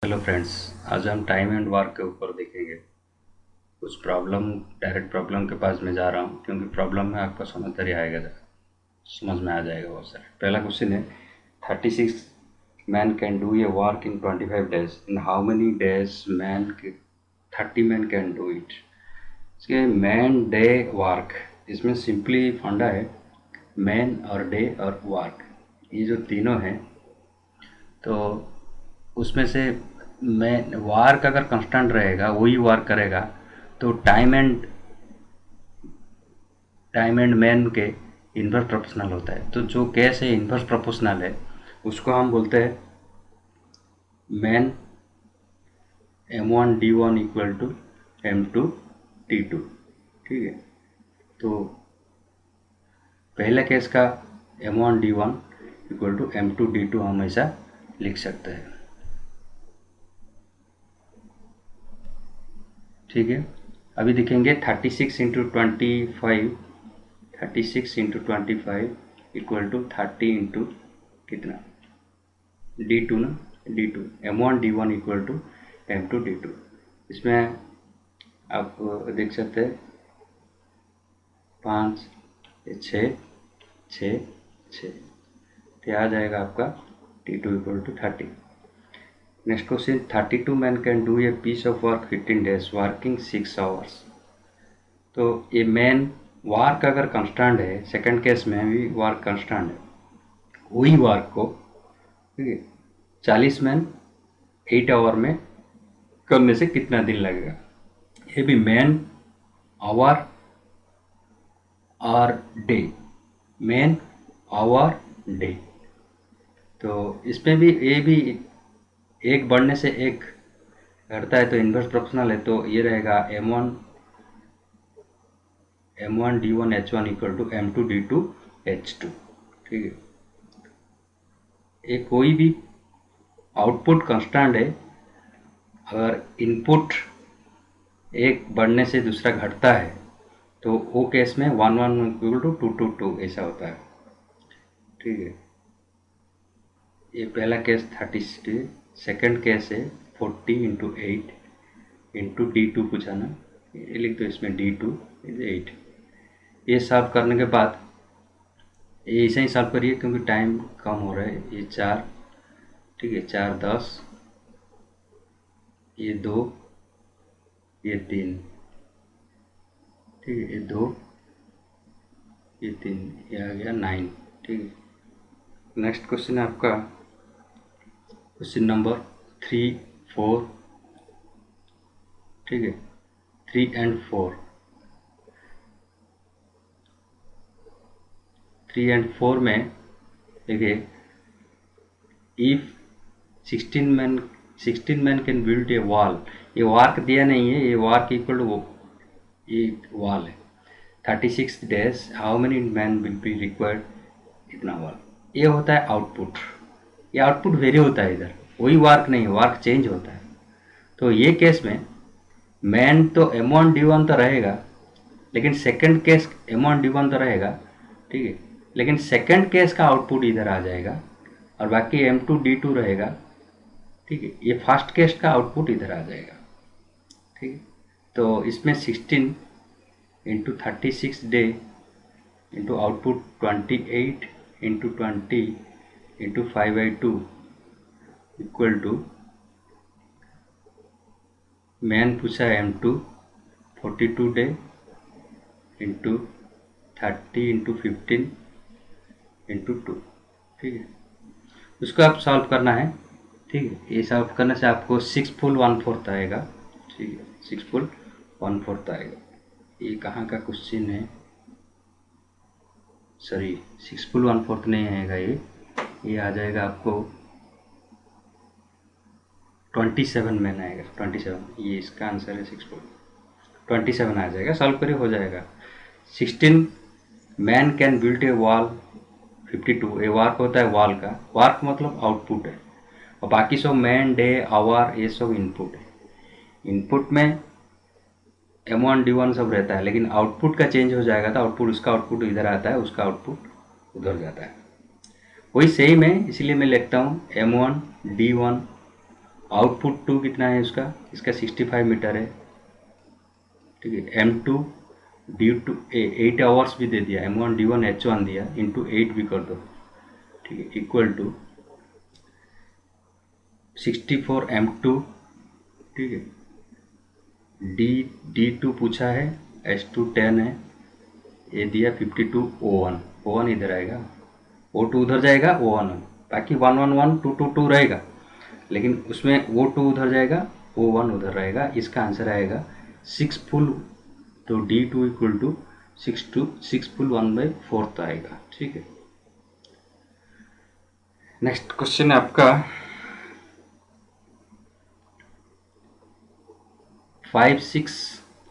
Hello friends, आज हम time and work के ऊपर देखेंगे। कुछ प्रॉब्लम, डायरेक्ट प्रॉब्लम के पास मैं जा रहा हूँ क्योंकि प्रॉब्लम में आपको समझ में आ जाएगा बहुत सारे। पहला क्वेश्चन है 36 man can do A work in 25 days, in how many days 30 man can do it. इसके मैन डे वर्क, इसमें सिंपली फंडा है मैन और डे और वर्क, ये जो तीनों हैं तो उसमें से मैं वार्क अगर कांस्टेंट रहेगा वही वर्क करेगा तो टाइम एंड मैन के इन्वर्स प्रोपोर्शनल होता है। तो जो केस है इन्वर्स प्रोपोर्शनल है उसको हम बोलते हैं man m1 d1 equal to m2 d2। ठीक है, तो पहले केस का m1 d1 equal to m2 d2 हम ऐसा लिख सकते हैं। ठीक है, अभी देखेंगे 36 इंटू 25 इक्वल टू 30 इंटू कितना d2 ना, d2 m1 d1 equal to m2 d2। इसमें आप देख सकते हैं 5 6 6 6, तो आ जाएगा आपका d2 equal to 30। Next question 32 man can do a piece of work 15 days working 6 hours. तो ये मैन वर्क अगर कांस्टेंट है, सेकंड केस में भी वर्क कांस्टेंट है, वही वर्क को ठीक है 40 मैन 8 आवर में करने से कितना दिन लगेगा। ये भी मैन आवर और डे, मैन आवर डे, तो इसमें भी ये भी एक बढ़ने से एक घटता है तो इन्वर्स प्रोपोर्शनल है, तो ये रहेगा m1 d1 h1 equal to m2 d2 h2। ठीक है, ये कोई भी आउटपुट कांस्टेंट है, अगर इनपुट एक बढ़ने से दूसरा घटता है तो वो केस में 1 1 इक्वल टू 2 2 2 ऐसा होता है। ठीक है, ये पहला केस 30, सेकंड केस है 40 इंटू 8 इंटू d2 पूछा ना, ये लिख दो इसमें d2 इज 8। ये सॉल्व करने के बाद ये ऐसे ही सॉल्व करिए क्योंकि टाइम कम हो रहा है। ये 4, ठीक है 4 10, ये 2, ये 3, ठीक है ये 2, ये 3, ये आ गया 9। ठीक है, नेक्स्ट क्वेश्चन है आपका क्वेश्चन नंबर 3 4। ठीक है, 3 एंड 4, 3 एंड 4 में देखिए if 16 man can build a wall, ये वार्क दिया नहीं है, ये वार्क इक्वल टू ये वॉल है 36 days how many man will be required, इतना वॉल। ये होता है आउटपुट, ये आउटपुट वेरी होता है, इधर वही वार्क नहीं है, वार्क चेंज होता है। तो ये केस में मैन तो m1 d1 तो रहेगा, लेकिन सेकंड केस m1 d1 तो रहेगा, ठीक है, लेकिन सेकंड केस का आउटपुट इधर आ जाएगा और बाकी m2 d2 रहेगा। ठीक है, ये फर्स्ट केस का आउटपुट इधर आ जाएगा। ठीक है, तो इसमें 16 into 36 day into output 28 into 20 into 5/2 equal to man पूछा m2 42 day into 30 into 15 into 2। ठीक है, उसको आप सॉल्व करना है। ठीक है, ये सॉल्व करने से आपको 6 फुल 1/4 आएगा। ठीक है, 6 फुल 1/4 आएगा। ये कहाँ का क्वेश्चन है, सॉरी 6 फुल 1/4 नहीं आएगा, ये आ जाएगा आपको 27 में आएगा, 27, ये इसका आंसर है 6 फुल 27 आ जाएगा। सॉल्व करिए हो जाएगा। 16 man can build a wall 52, ये वर्क होता है वॉल का, वर्क मतलब आउटपुट है, और बाकी सब मैन डे आवर ये सब इनपुट है। इनपुट में m1 d1 सब रहता है, लेकिन आउटपुट का चेंज हो जाएगा तो आउटपुट, उसका आउटपुट इधर आता है, उसका आउटपुट उधर जाता है। वही सेम है, इसलिए मैं लिखता हूँ m1 d1 आउटपुट 2 कितना है उसका, इसका 65 मीटर है, ठीक है। M2 D2 8 आवर्स भी दे दिया, M1 D1 H1 दिया, इंटू 8 भी कर दो, ठीक है, इक्वल टू 64 M2, ठीक है। D2 पूछा है, H2 10 है, ये दिया 52 O1, O1 इधर आएगा, O2 उधर जाएगा, O1 बाकी 1 1 1 2 2 2 रहेगा, लेकिन उसमें O2 उधर जाएगा, O1 उधर रहेगा। इसका आंसर आएगा 6 फुल, तो D2 इक्वल टू 6 फुल 1/4 तो आएगा, ठीक है। नेक्स्ट क्वेश्चन है आपका 5 6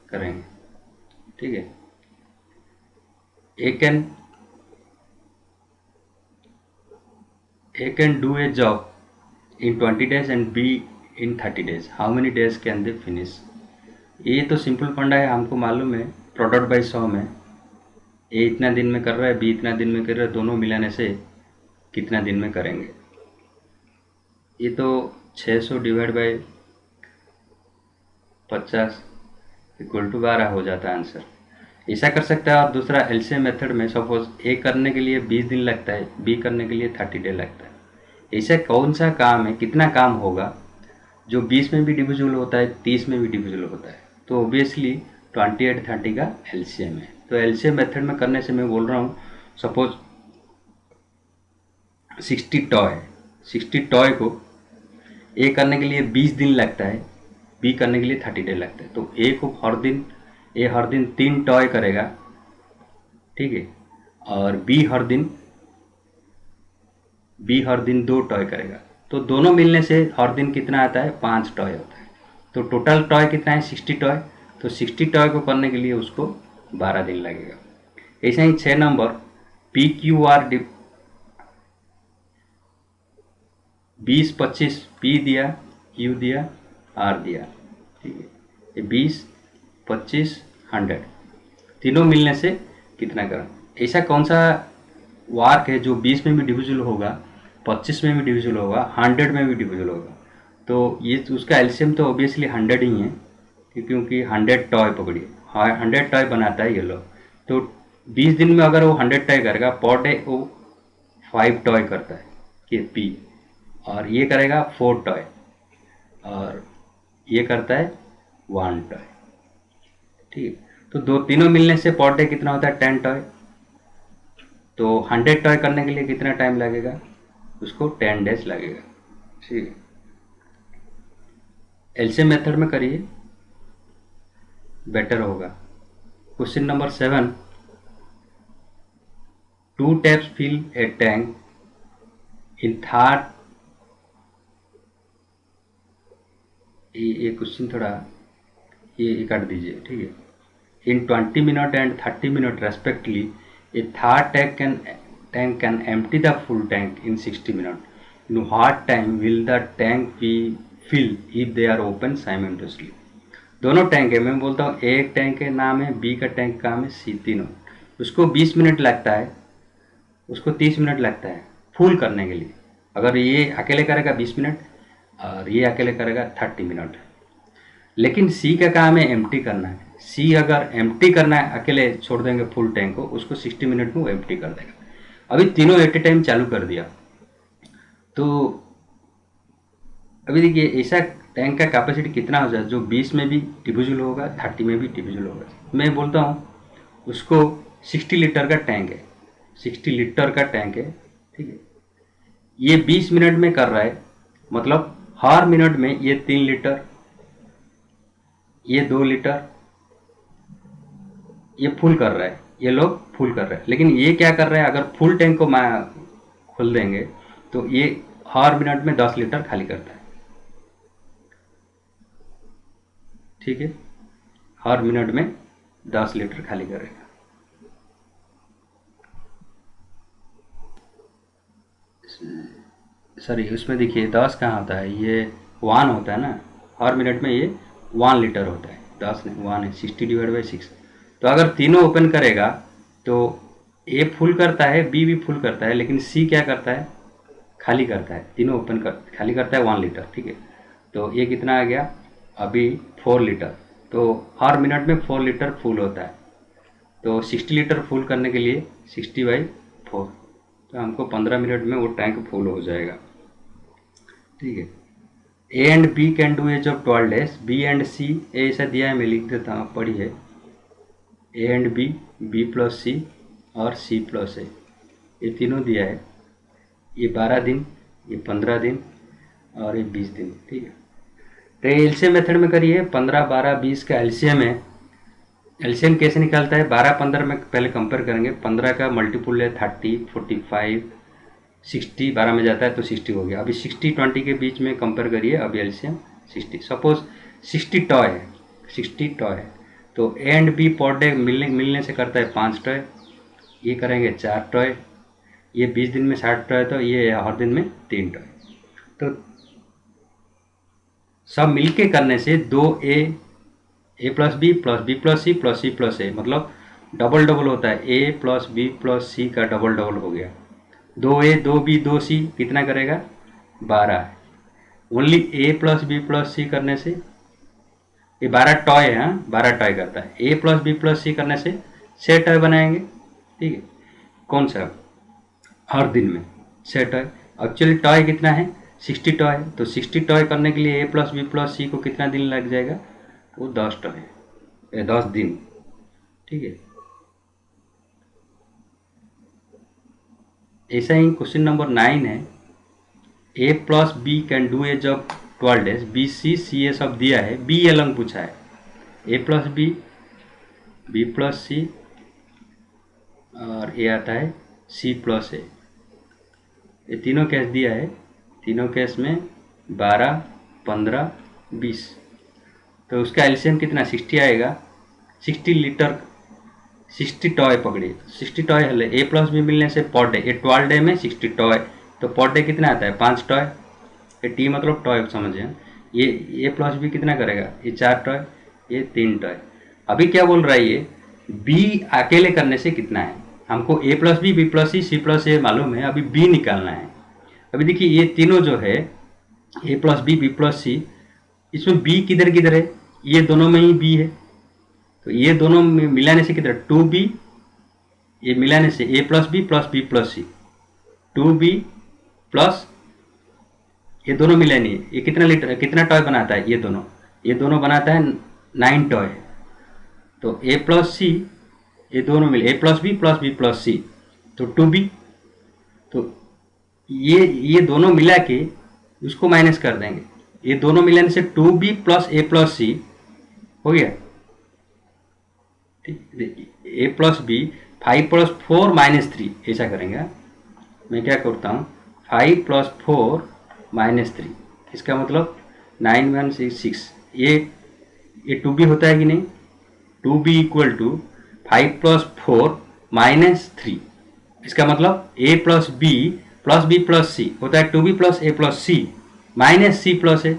करेंगे, ठीक है। A can do a job in 20 days and B in 30 days. How many days can they finish? ये तो सिंपल फंडा है, हमको मालूम है, प्रोडक्ट बाई 100 में ए इतना दिन में कर रहा है, बी इतना दिन में कर रहा है, दोनों मिलाने से कितना दिन में करेंगे। ये तो 600 डिवाइड बाई 50 इक्वल टू 12 हो जाता है आंसर। ऐसा कर सकता है। और दूसरा एलसीएम मेथड में सपोज ए करने के लिए 20 दिन लगता है, बी करने के लिए 30 डे लगता है। ऐसा कौन सा काम है, कितना काम होगा जो 20 में भी डिविजिबल होता है, 30 में भी डिविजिबल होता है? तो ऑब्वियसली 28 30 का एलसीएम है। तो एलसीएम मेथड में करने से मैं बोल रहा हूँ, सपोज 60 टॉय है, 60 टॉय को ए करने के लिए 20 दिन लगता है, बी करने के लिए 30 डे लगता है। तो ए को हर दिन 3 टॉय करेगा, ठीक है, और बी हर दिन 2 टॉय करेगा। तो दोनों मिलने से हर दिन कितना आता है, 5 टॉय होता है। तो टोटल टॉय कितना है, 60 टॉय। तो 60 टॉय को करने के लिए उसको 12 दिन लगेगा। ऐसे ही 6 नंबर PQR 20 25 P दिया, Q दिया, R दिया, ठीक है। ये 20 25 100 तीनों मिलने से कितना करें? ऐसा कौन सा वार्क है जो 20 में भी डिविजिबल होगा, 25 में भी डिविजिबल होगा, 100 में भी डिविजिबल होगा? तो ये उसका एलसीएम तो ऑब्वियसली 100 ही है, क्योंकि 100 टॉय पकड़िए, 100 टॉय बनाता है ये लोग। तो 20 दिन में अगर वो 100 टॉय करेगा, पर डे वो 5 टॉय करता है कि पी, और ये करेगा 4 टॉय, और ये करता है 1 टॉय, ठीक है। तो तीनों मिलने से पर डे कितना होता है, 10 टॉय। तो 100 टॉय करने के लिए कितना टाइम लगेगा, उसको 10 डेज लगेगा, ठीक है। एलसीएम मेथड में करिए, बेटर होगा। Question number 7, 2 taps fill a tank in third, ये क्वेश्चन थोड़ा ये काट दीजिए, ठीक है। इन 20 minute and 30 minute respectively A third tank can empty the full tank in 60 minutes. In what time will the tank be filled if they are open simultaneously? दोनों tank है, मैं बोलता हूँ एक टैंक का नाम है, बी का टैंक का नाम है सी, तीनों। उसको 20 मिनट लगता है, उसको 30 मिनट लगता है फुल करने के लिए। अगर ये अकेले करेगा 20 मिनट और ये अकेले करेगा 30 मिनट। लेकिन सी का काम है एम्प्टी करना है। सी अगर एम्प्टी करना है, अकेले छोड़ देंगे फुल टैंक को, उसको 60 मिनट में वो एम्प्टी कर देगा। अभी तीनों एट ए टाइम चालू कर दिया, तो अभी देखिए ऐसा टैंक का कैपेसिटी कितना हो जाए जो 20 में भी डिविजिबल होगा, 30 में भी डिविजिबल होगा। मैं बोलता हूँ उसको 60 लीटर का टैंक है, 60 लीटर का टैंक है, ठीक है। ये 20 मिनट में कर रहा है, मतलब हर मिनट में ये 3 लीटर, ये 2 लीटर, ये फुल कर रहा है, ये लोग फुल कर रहे हैं। लेकिन ये क्या कर रहा है, अगर फुल टैंक को खोल देंगे तो ये हर मिनट में 10 लीटर खाली करता है, ठीक है। हर मिनट में 10 लीटर खाली करेगा। सॉरी, उसमें देखिए 10 कहाँ होता है, ये 1 होता है ना, हर मिनट में ये 1 लीटर होता है, 10 नहीं 1 है, 60 डिवाइड बाई 6। तो अगर तीनों ओपन करेगा तो ए फुल करता है, बी भी फुल करता है, लेकिन सी क्या करता है, खाली करता है। तीनों ओपन कर खाली करता है 1 लीटर, ठीक है। तो ये कितना आ गया अभी 4 लीटर, तो हर मिनट में 4 लीटर फुल होता है। तो 60 लीटर फुल करने के लिए 60/4, तो हमको 15 मिनट में वो टैंक फुल हो जाएगा। ठीक है। A and B can do age of 12 days, B and C, A ऐसा दिया है मैं लिख देता हूँ, पढ़िए। A and B, B plus C और सी प्लस ए, ये तीनों दिया है। ये 12 दिन, ये 15 दिन और ये 20 दिन। ठीक है। तो ये एलसीएम मेथड में करिए। 15, 12, 20 का एलसीएम है। एलसीएम कैसे निकालता है? 12, 15 में पहले कंपेयर करेंगे। 15 का मल्टीपुल है 30, 45, 60, 12 में जाता है तो 60 हो गया। अभी 60, 20 के बीच में कंपेयर करिए। अभी एलसीएम 60, सपोज 60 टॉय है, 60 टॉय है, तो A and B per day मिलने से करता है 5 टॉय, ये करेंगे 4 टॉय, ये 20 दिन में 60 टॉय, तो ये हर दिन में 3 टॉय। तो सब मिलके करने से 2A, A plus B plus C plus C plus A, मतलब डबल डबल होता है। A plus B plus C का डबल डबल हो गया। 2A 2B 2C कितना करेगा? 12। ओनली ए प्लस बी प्लस सी करने से ये 12 टॉय है, 12 टॉय करता है। ए प्लस बी प्लस सी करने से 6 टॉय बनाएंगे। ठीक है। कौन सा? हर दिन में 6 टॉय। एक्चुअली टॉय कितना है? 60 टॉय। तो 60 टॉय करने के लिए ए प्लस बी प्लस सी को कितना दिन लग जाएगा? वो 10 टॉय, 10 दिन। ठीक है। ऐसा ही क्वेश्चन नंबर 9 है। A plus B can do age of 12 days, B C C A सब दिया है, बी अलग पूछा है। A plus B, B plus C और ए आता है सी प्लस ए। ये तीनों केस दिया है। तीनों केस में 12, 15, 20, तो उसका एलसीएम कितना? 60 आएगा। 60 लीटर, 60 टॉय पकड़िए, 60 टॉय है। ए प्लस बी मिलने से पर डे, ये 12 डे में 60 टॉय, तो पर डे कितना आता है? 5 टॉय। ये टी मतलब टॉय समझिए। ये ए प्लस बी कितना करेगा? ये 4 टॉय, ये 3 टॉय। अभी क्या बोल रहा है ये? बी अकेले करने से कितना है? हमको A plus B plus C plus A मालूम है, अभी बी निकालना है। अभी देखिए ये तीनों जो है ए प्लस बी प्लस सी, इसमें बी किधर किधर है? ये दोनों में ही बी है, तो ये दोनों मिलाने से कितना? 2B, ये मिलाने से ए प्लस बी प्लस सी, 2B प्लस ये दोनों मिलाने, ये कितना लीटर, कितना टॉय बनाता है? ये दोनों बनाता है 9 टॉय। तो ए प्लस सी, ये दोनों मिले ए प्लस बी प्लस सी, तो 2B। तो ये दोनों मिला के उसको माइनस कर देंगे। ये दोनों मिलाने से 2B प्लस ए प्लस सी हो गया। ए प्लस बी 5 + 4 - 3, ऐसा करेंगे। मैं क्या करता हूँ? 5 + 4 - 3, इसका मतलब 9 1 6। ये 2B होता है कि नहीं? 2B = 5 + 4 - 3, इसका मतलब A प्लस बी प्लस सी होता है 2B + A + C - C + A,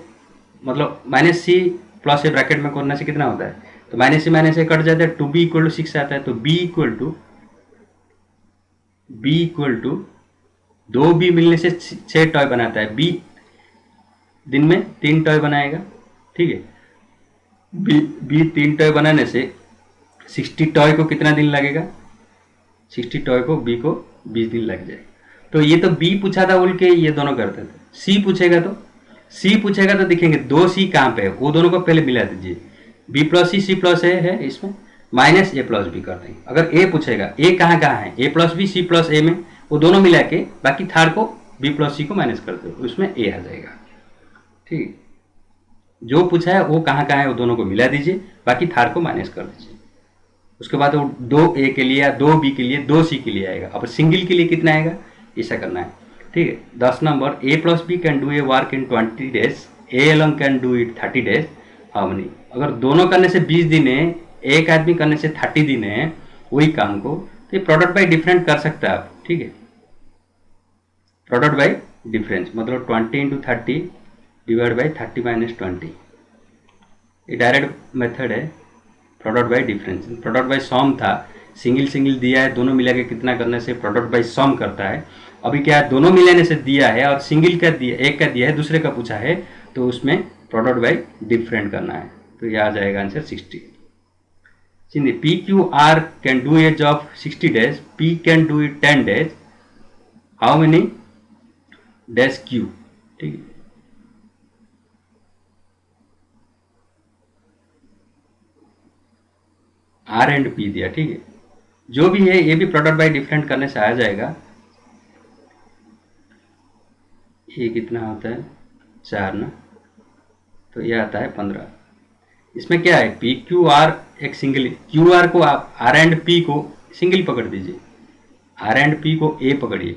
मतलब -C + A ब्रैकेट में करने से कितना होता है? तो -C कट जाता है, 2B = 6 आता है। तो B = 2B मिलने से 6 टॉय बनाता है। B दिन में 3 टॉय बनाएगा। ठीक है। B 3 टॉय बनाने से 60 टॉय को कितना दिन लगेगा? 60 टॉय को B को 20 दिन लग जाएगा। तो ये तो B पूछा था बोल के ये दोनों करते थे। C पूछेगा तो देखेंगे 2C कहाँ पे है, वो दोनों को पहले मिला दीजिए। B + C + A है, इसमें -A + B कर देंगे। अगर A पूछेगा, A कहाँ है? A + B C + A में, वो दोनों मिला के बाकी थर्ड को B + C को माइनस कर दो, उसमें A आ जाएगा। ठीक, जो पूछा है वो कहाँ है वो दोनों को मिला दीजिए, बाकी थर्ड को माइनस कर दीजिए। उसके बाद वो 2A के लिए या 2B के लिए 2C के लिए आएगा। अब सिंगल के लिए कितना आएगा, ऐसा करना है। ठीक है। 10 number, A + B can do A work in 20 days, A alone can do it 30 days, how many? अगर दोनों करने से 20 दिन है, एक आदमी करने से 30 दिन है वही काम को, तो ये प्रोडक्ट बाई डिफरेंट कर सकते हैं आप। ठीक है। प्रोडक्ट बाई डिफरेंस मतलब 20 × 30 डिवाइड बाई 30 - 20, ये डायरेक्ट मेथड है product by difference. Product by sum था, सिंगल दिया है, दोनों मिला के कितना करने से प्रोडक्ट बाई सम करता है। अभी क्या है, दोनों मिलाने से दिया है और सिंगल का दिया, एक का दिया है, दूसरे का पूछा है, तो उसमें प्रोडक्ट बाई डिफरेंट करना है, तो ये आ जाएगा आंसर 60। चलिए P Q R can do a job 60 days, P can do it 10 days, how many dash Q. ठीक है, आर एंड पी दिया। ठीक है, जो भी है ये भी प्रोडक्ट बाई डिफरेंट करने से आ जाएगा। ये कितना होता है 4 ना, तो ये आता है 15। इसमें क्या है पी क्यू आर एक सिंगल, क्यू आर को आप आर एंड पी को सिंगल पकड़ दीजिए, आर एंड पी को ए पकड़िए।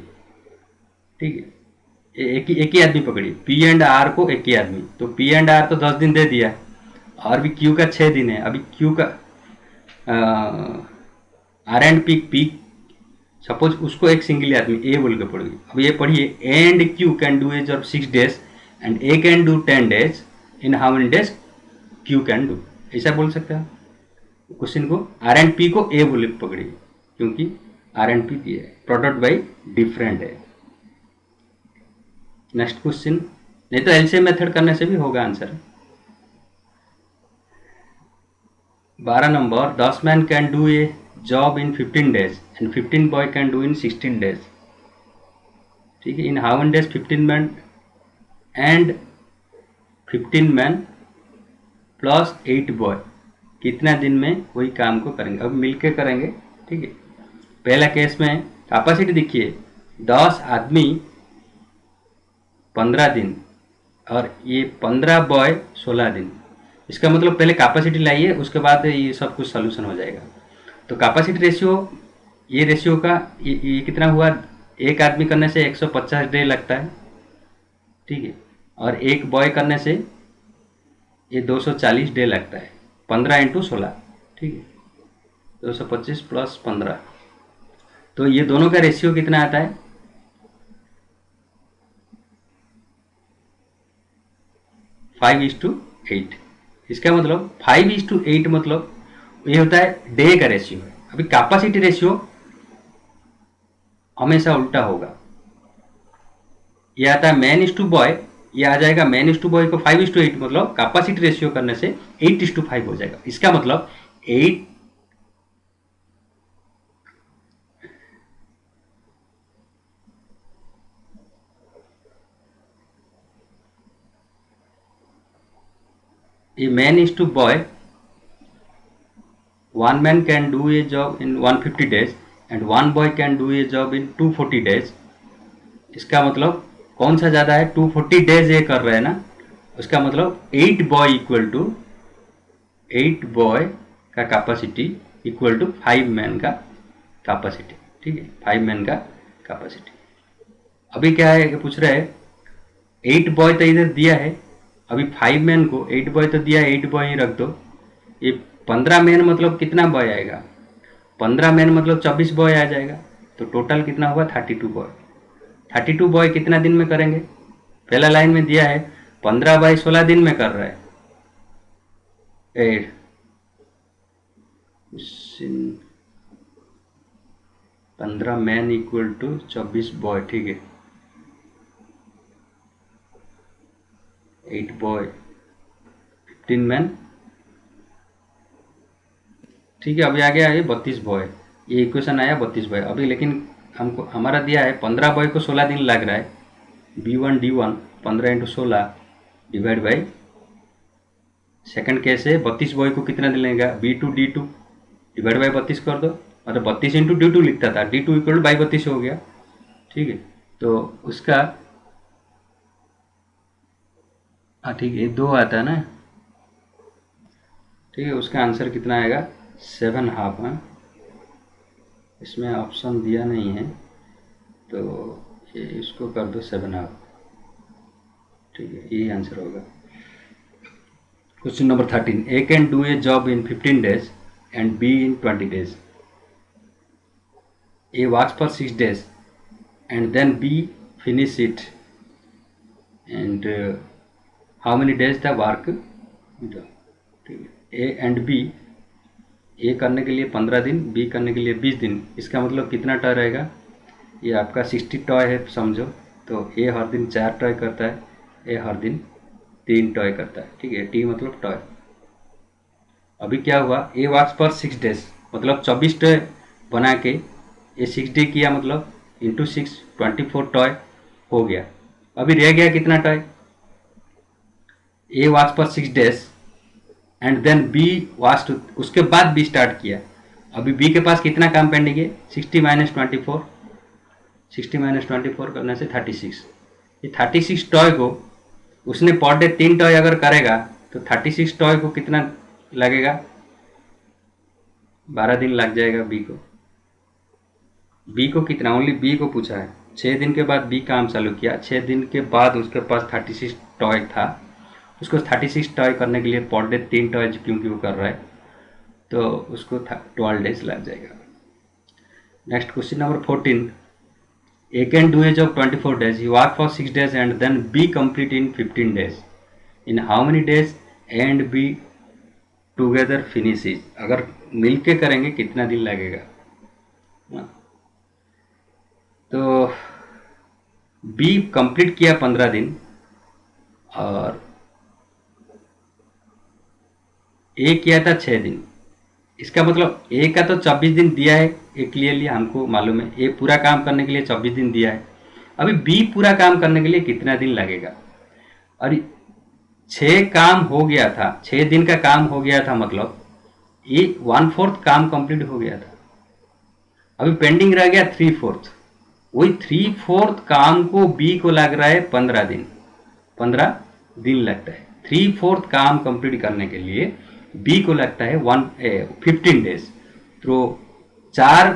ठीक है, एक ही आदमी पकड़िए, पी एंड आर को एक ही आदमी, तो पी एंड आर तो 10 दिन दे दिया और भी क्यू का 6 दिन है। अभी क्यू का आर एंड पी सपोज उसको एक सिंगल आदमी ए बोल के पढ़िए। अब ये पढ़िए and Q can do a job 6 days and A can do 10 days, in how many days Q can do, ऐसा बोल सकते हैं क्वेश्चन को। आर एंड पी को ए बोले पकड़िए क्योंकि आर एंड पी है, प्रोडक्ट बाई डिफरेंट है। नेक्स्ट क्वेश्चन, नहीं तो एलसीएम मेथड करने से भी होगा answer. 12 number, 10 man can do a job in 15 days and 15 boy can do in 16 days। ठीक है, इन how many days 15 man and 15 man plus 8 boy कितना दिन में वही काम को करेंगे। अब मिलके करेंगे। ठीक है, पहला केस में कैपेसिटी देखिए 10 आदमी 15 दिन और ये 15 बॉय 16 दिन। इसका मतलब पहले कैपेसिटी लाइए, उसके बाद ये सब कुछ सोल्यूशन हो जाएगा। तो कैपेसिटी रेशियो, ये रेशियो का ये कितना हुआ, एक आदमी करने से 150 डे लगता है। ठीक है, और एक बॉय करने से ये 240 डे लगता है, 15 इंटू 16। ठीक है, 225 प्लस 15, तो ये दोनों का रेशियो कितना आता है 5:8। इसका मतलब 5:8 मतलब ये होता है डे का रेशियो है। अभी कैपेसिटी रेशियो हमेशा उल्टा होगा, ये आता है मैन इज टू बॉय, ये आ जाएगा मैन इज टू बॉय को 5:8 मतलब कैपेसिटी रेशियो करने से 8:5 हो जाएगा। इसका मतलब 8 a man is to boy, one man can do a job in 150 days and one boy can do a job in 240 days। इसका मतलब कौन सा ज़्यादा है, 240 डेज ये कर रहे हैं ना, उसका मतलब 8 बॉय इक्वल टू 8 बॉय का कैपेसिटी इक्वल टू 5 मैन का कैपेसिटी। ठीक है, 5 मैन का कैपेसिटी। अभी क्या है कि पूछ रहे हैं 8 बॉय तो इधर दिया है, अभी 5 मैन को 8 बॉय तो दिया है, 8 बॉय ही रख दो। ये 15 मैन मतलब कितना बॉय आएगा, 15 मैन मतलब 24 बॉय आ जाएगा, तो टोटल कितना होगा 32 बॉय। 32 बॉय कितना दिन में करेंगे, पहला लाइन में दिया है 15/16 दिन में कर रहा है। 15 मैन इक्वल टू 24 बॉय। ठीक है, 8 बॉय 15 मैन। ठीक है, अभी आ गया ये 32 बॉय, ये इक्वेशन आया 32 बॉय। अभी लेकिन हमको हमारा दिया है 15 बॉय को 16 दिन लग रहा है, B1 D1 15 into 16 divide by, second case है 32 बॉय को कितना दिन लगेगा, B2 D2 डिवाइड बाई 32 कर दो, मतलब 32 इंटू D2 लिखता था, D2 इक्वल बाई 32 हो गया। ठीक है, तो उसका ठीक है 2 आता है ना। ठीक है, उसका आंसर कितना आएगा 7.5। हाँ, इसमें ऑप्शन दिया नहीं है तो ये इसको कर दो 7.5। ठीक है, यही आंसर होगा। Question number 13, A can do a job in 15 days and B in 20 days। A works for 6 days and then B finish it and how many days the work. ठीक है, ए एंड बी, ए करने के लिए 15 दिन, B करने के लिए 20 दिन। इसका मतलब कितना टॉय रहेगा, ये आपका 60 टॉय है समझो, तो ए हर दिन 4 टॉय करता है, ए हर दिन 3 टॉय करता है, ठीक है, टी मतलब टॉय। अभी क्या हुआ, ए वर्क्स पर 6 डेज, मतलब 24 टॉय बना के ये 6 डे किया, मतलब इंटू 6 24 टॉय हो गया। अभी रह गया कितना toy, A works per 6 days and then B वास्ट, उसके बाद बी स्टार्ट किया। अभी बी के पास कितना काम पेंडिंग है, 60 माइनस 24, 60 माइनस 24 करने से 36। ये 36 टॉय को उसने पर डे 3 टॉय अगर करेगा तो 36 टॉय को कितना लगेगा, 12 दिन लग जाएगा बी को। बी को कितना, ओनली बी को पूछा है। 6 दिन के बाद बी काम चालू किया, 6 दिन के बाद उसके पास 36 टॉय था, उसको 36 टॉय करने के लिए पर डे 3 टॉय क्योंकि वो कर रहा है, तो उसको 12 डेज लग जाएगा। Next question number 14, A can do a job 24 days, he work for 6 days and then B complete in 15 days. In how many days A and B together finishes? अगर मिलके करेंगे कितना दिन लगेगा, तो B कंप्लीट किया 15 दिन और A किया था 6 दिन। इसका मतलब ए का तो 24 दिन दिया है, ये क्लियरली हमको मालूम है, ए पूरा काम करने के लिए 24 दिन दिया है। अभी बी पूरा काम करने के लिए कितना दिन लगेगा, और 6 काम हो गया था, 6 दिन का काम हो गया था, मतलब ये 1/4 काम कंप्लीट हो गया था। अभी पेंडिंग रह गया 3/4, वही 3/4 काम को बी को लग रहा है 15 दिन, 15 दिन लगता है। 3/4 काम कंप्लीट करने के लिए बी को लगता है 15 डेज। तो 4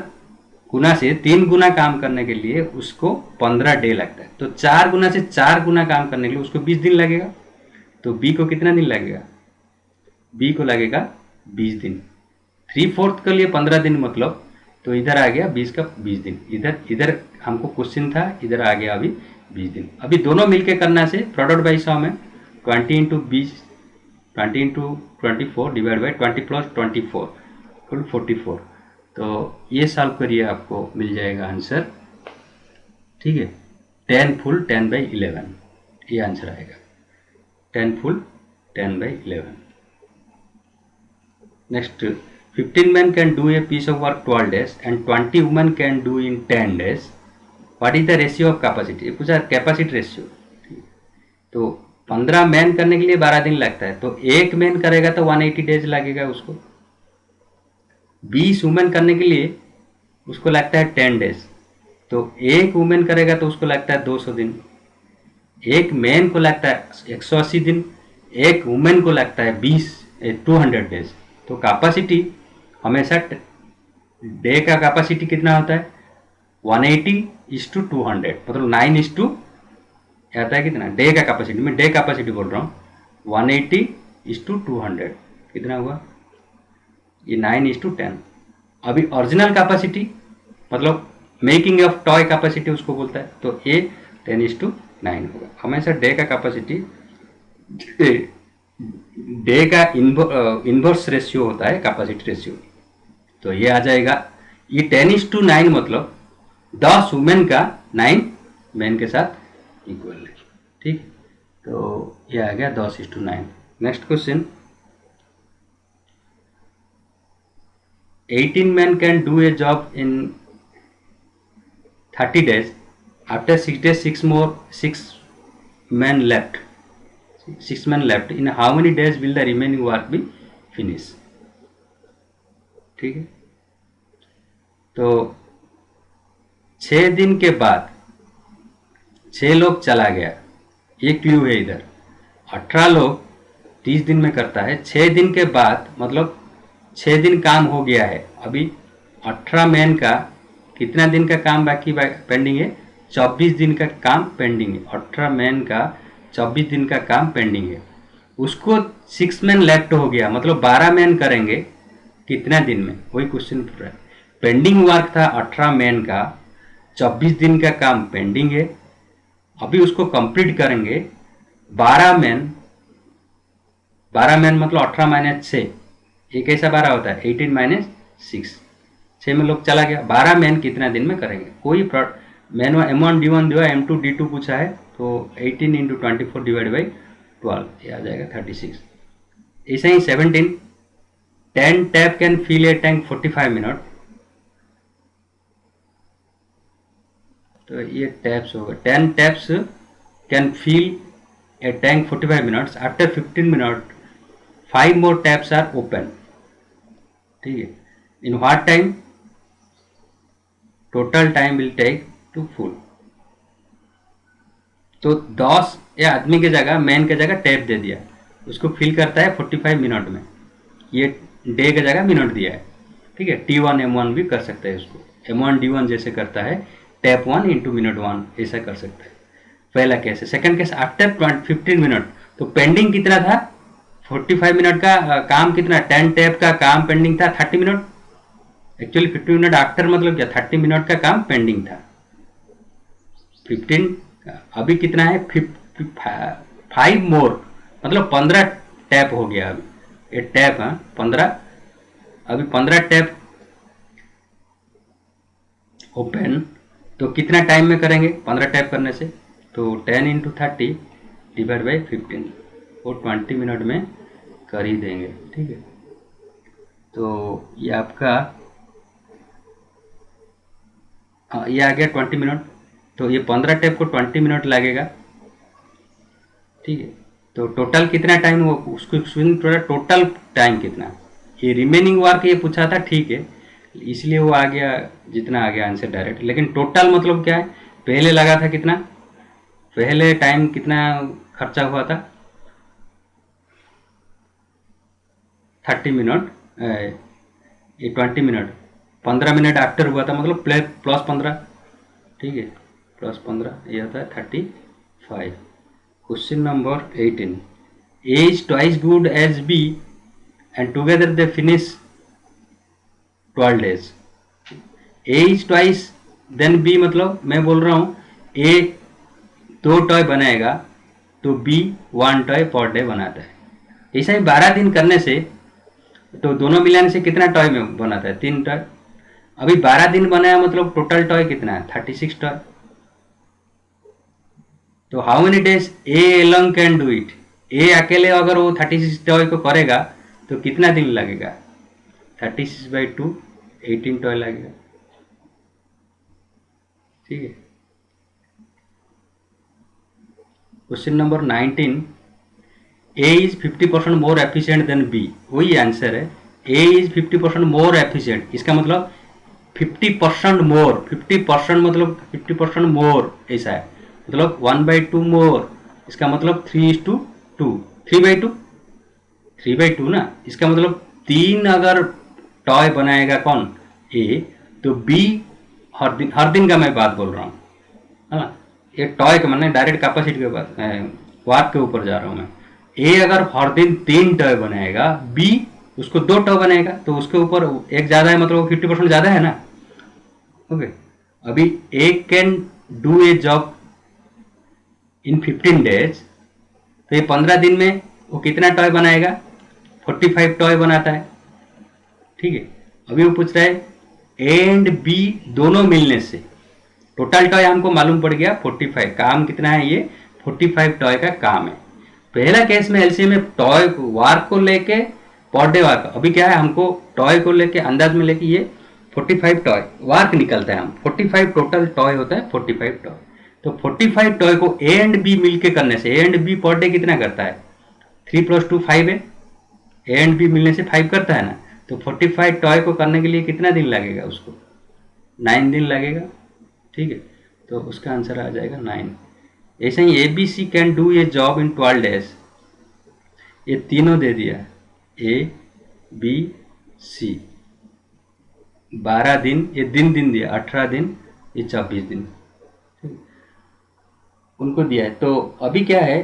गुना से 3 गुना काम करने के लिए उसको 15 डे लगता है। तो 4 गुना से 4 गुना काम करने के लिए उसको 20 दिन लगेगा। तो बी को कितना दिन लगेगा, बी को लगेगा 20 दिन। 3/4 के लिए 15 दिन, मतलब तो इधर आ गया 20 का 20 दिन, इधर हमको क्वेश्चन था, इधर आ गया अभी 20 दिन। अभी दोनों मिलके करना से प्रोडक्ट बाई सम में 20 into 20, 20 into 24 divide by 20 plus 24 equal 44। तो ये सॉल्व करिए, आपको मिल जाएगा आंसर, ठीक है। 10 फुल 10/11 ये आंसर आएगा, 10 full 10/11। Next, 15 men can do a piece of work 12 days and 20 women can do in 10 days. What is the ratio of capacity? पूछा कैपेसिटी रेशियो। तो 15 मैन करने के लिए 12 दिन लगता है, तो एक मैन करेगा तो 180 डेज लगेगा उसको। 20 वुमेन करने के लिए उसको लगता है 10 डेज, तो एक वुमेन करेगा तो उसको लगता है 200 दिन। एक मैन को लगता है 180 दिन, एक वुमेन को लगता है 200 डेज। तो कैपेसिटी हमेशा डे का कैपेसिटी कितना होता है, 180:200, मतलब 9 आता है कितना डे का कैपेसिटी, मैं डे कैपेसिटी बोल रहा हूँ। 180:200 कितना हुआ, ये 9:10। अभी ओरिजिनल कैपेसिटी मतलब मेकिंग ऑफ टॉय कैपेसिटी उसको बोलता है, तो ये 10:9 होगा। हमेशा डे का कैपेसिटी डे का इन्वर्स रेशियो होता है कैपेसिटी रेशियो। तो ये आ जाएगा, ये 10:9 मतलब 10 वुमेन का 9 मैन के साथ इक्वल है, ठीक। तो ये आ गया 10:9। Next question, 18 men can do a job in 30 days. After 6 days, 6 men left. 6 men left. In how many days will the remaining work be finished? ठीक है, तो 6 दिन के बाद 6 लोग चला गया, ये क्लू है इधर। 18 लोग 30 दिन में करता है, 6 दिन के बाद मतलब 6 दिन काम हो गया है। अभी 18 मैन का कितना दिन का काम बाकी पेंडिंग है, 24 दिन का काम पेंडिंग है। 18 मैन का 24 दिन का काम पेंडिंग है। उसको 6 मैन लेफ्ट हो गया, मतलब 12 मैन करेंगे कितना दिन में, वही क्वेश्चन पूछ रहा है। पेंडिंग वर्क था 18 मैन का, 24 दिन का काम पेंडिंग है। अभी उसको कंप्लीट करेंगे 12 मैन मतलब 18 माइनस 6, ये कैसा 12 होता है, 18 माइनस 6, 6 में लोग चला गया। 12 मैन कितना दिन में करेंगे, कोई मैन M1 D1 दिया, M2 D2 पूछा है, तो 18 × 24 डिवाइड बाई 12, ये आ जाएगा 36। ऐसे ही 17, 10 tap can fill a tank 45 minute, तो ये टैप्स होगा, 10 taps can fill a tank 45 minutes, after 15 minute 5 more taps are open. ठीक है, in what time, total time will take to full. तो 10 या आदमी के जगह, मैन के जगह टैप दे दिया, उसको फिल करता है 45 मिनट में, ये डे के जगह मिनट दिया है। ठीक है, T1 M1 भी कर सकते हैं उसको, M1 D1 जैसे करता है, टैप 1 इंटू मिनट 1 ऐसा कर सकते हैं। पहला केस है। सेकंड केस, आफ्टर 15 मिनट, तो पेंडिंग कितना था, 45 मिनट का काम कितना, 10 टैप का काम पेंडिंग था 30 मिनट, एक्चुअली 15 मिनट आफ्टर मतलब क्या, 30 मिनट का काम पेंडिंग था। 15 अभी कितना है, 5 मोर, मतलब 15 टैप हो गया अभी, ये टैप है 15, अभी 15 टैप ओपन, तो कितना टाइम में करेंगे 15 टैप करने से, तो 10 इंटू 30 डिवाइड बाई 15, वो 20 मिनट में कर ही देंगे। ठीक है, तो ये आपका ये आ गया 20 मिनट, तो ये 15 टैप को 20 मिनट लगेगा। ठीक है, तो टोटल कितना टाइम, वो उसको टोटल टाइम कितना, ये रिमेनिंग वर्क ये पूछा था। ठीक है, इसलिए वो आ गया जितना आ गया आंसर डायरेक्ट, लेकिन टोटल मतलब क्या है, पहले लगा था कितना, पहले टाइम कितना खर्चा हुआ था 30 मिनट, ये 20 मिनट, 15 मिनट आफ्टर हुआ था, मतलब प्लस 15। ठीक है, प्लस 15 ये आता है 35। Question number 18, A is twice good as B and together they finish 12 days। A is twice then B, मतलब मैं बोल रहा हूँ ए 2 टॉय बनाएगा तो बी 1 टॉय पर डे बनाता है। ऐसा ही 12 दिन करने से, तो दोनों मिलाने से कितना टॉय में बनाता है, 3 टॉय। अभी 12 दिन बनाया मतलब टोटल टॉय कितना है, 36 टॉय। तो how many days A alone can do it, A अकेले अगर वो 36 टॉय को करेगा तो कितना दिन लगेगा, 36/2 18 टॉय लगेगा। ठीक है, question number 19, A is 50% more efficient then B, वही आंसर है, ए इज 50% मोर एफिशिएंट, इसका मतलब 50% मोर, 50% मतलब 50% मोर ऐसा है, मतलब 1/2 मोर, इसका मतलब 3:2, 3/2, 3/2 ना, इसका मतलब 3 अगर टॉय बनाएगा कौन, ए, तो बी हर दिन का मैं बात बोल रहा हूँ, है ना, ये टॉय का मैंने डायरेक्ट कैपेसिटी के बात, वार्क के ऊपर जा रहा हूँ मैं। ए अगर हर दिन 3 टॉय बनाएगा, बी उसको 2 टॉय बनाएगा, तो उसके ऊपर एक ज़्यादा है, मतलब 50% ज़्यादा है ना। ओके, अभी A can do a job in 15 days, तो ये 15 दिन में वो कितना टॉय बनाएगा, 45 टॉय बनाता है। ठीक है, अभी वो पूछ रहा है ए एंड बी दोनों मिलने से टोटल टॉय हमको मालूम पड़ गया 45, काम कितना है, ये 45 टॉय का काम है। पहला केस में एलसीएम में टॉय वार्क को लेके पर डे वार्क, अभी क्या है हमको टॉय को लेके अंदाज में लेके ये 45 टॉय वार्क निकलता है, हम 45 टोटल टॉय होता है 45 टॉय, तो 45 टॉय को ए एंड बी मिलके करने से, A and B per day कितना करता है, 3 + 2 5 है, ए एंड बी मिलने से 5 करता है ना, तो 45 टॉय को करने के लिए कितना दिन लगेगा उसको, 9 दिन लगेगा। ठीक है, तो उसका आंसर आ जाएगा 9। ऐसे ही A B C can do a job in 12 days, ये तीनों दे दिया, ए बी सी 12 दिन, ये दिन दिन दिया 18 दिन, ये 24 दिन उनको दिया है। तो अभी क्या है,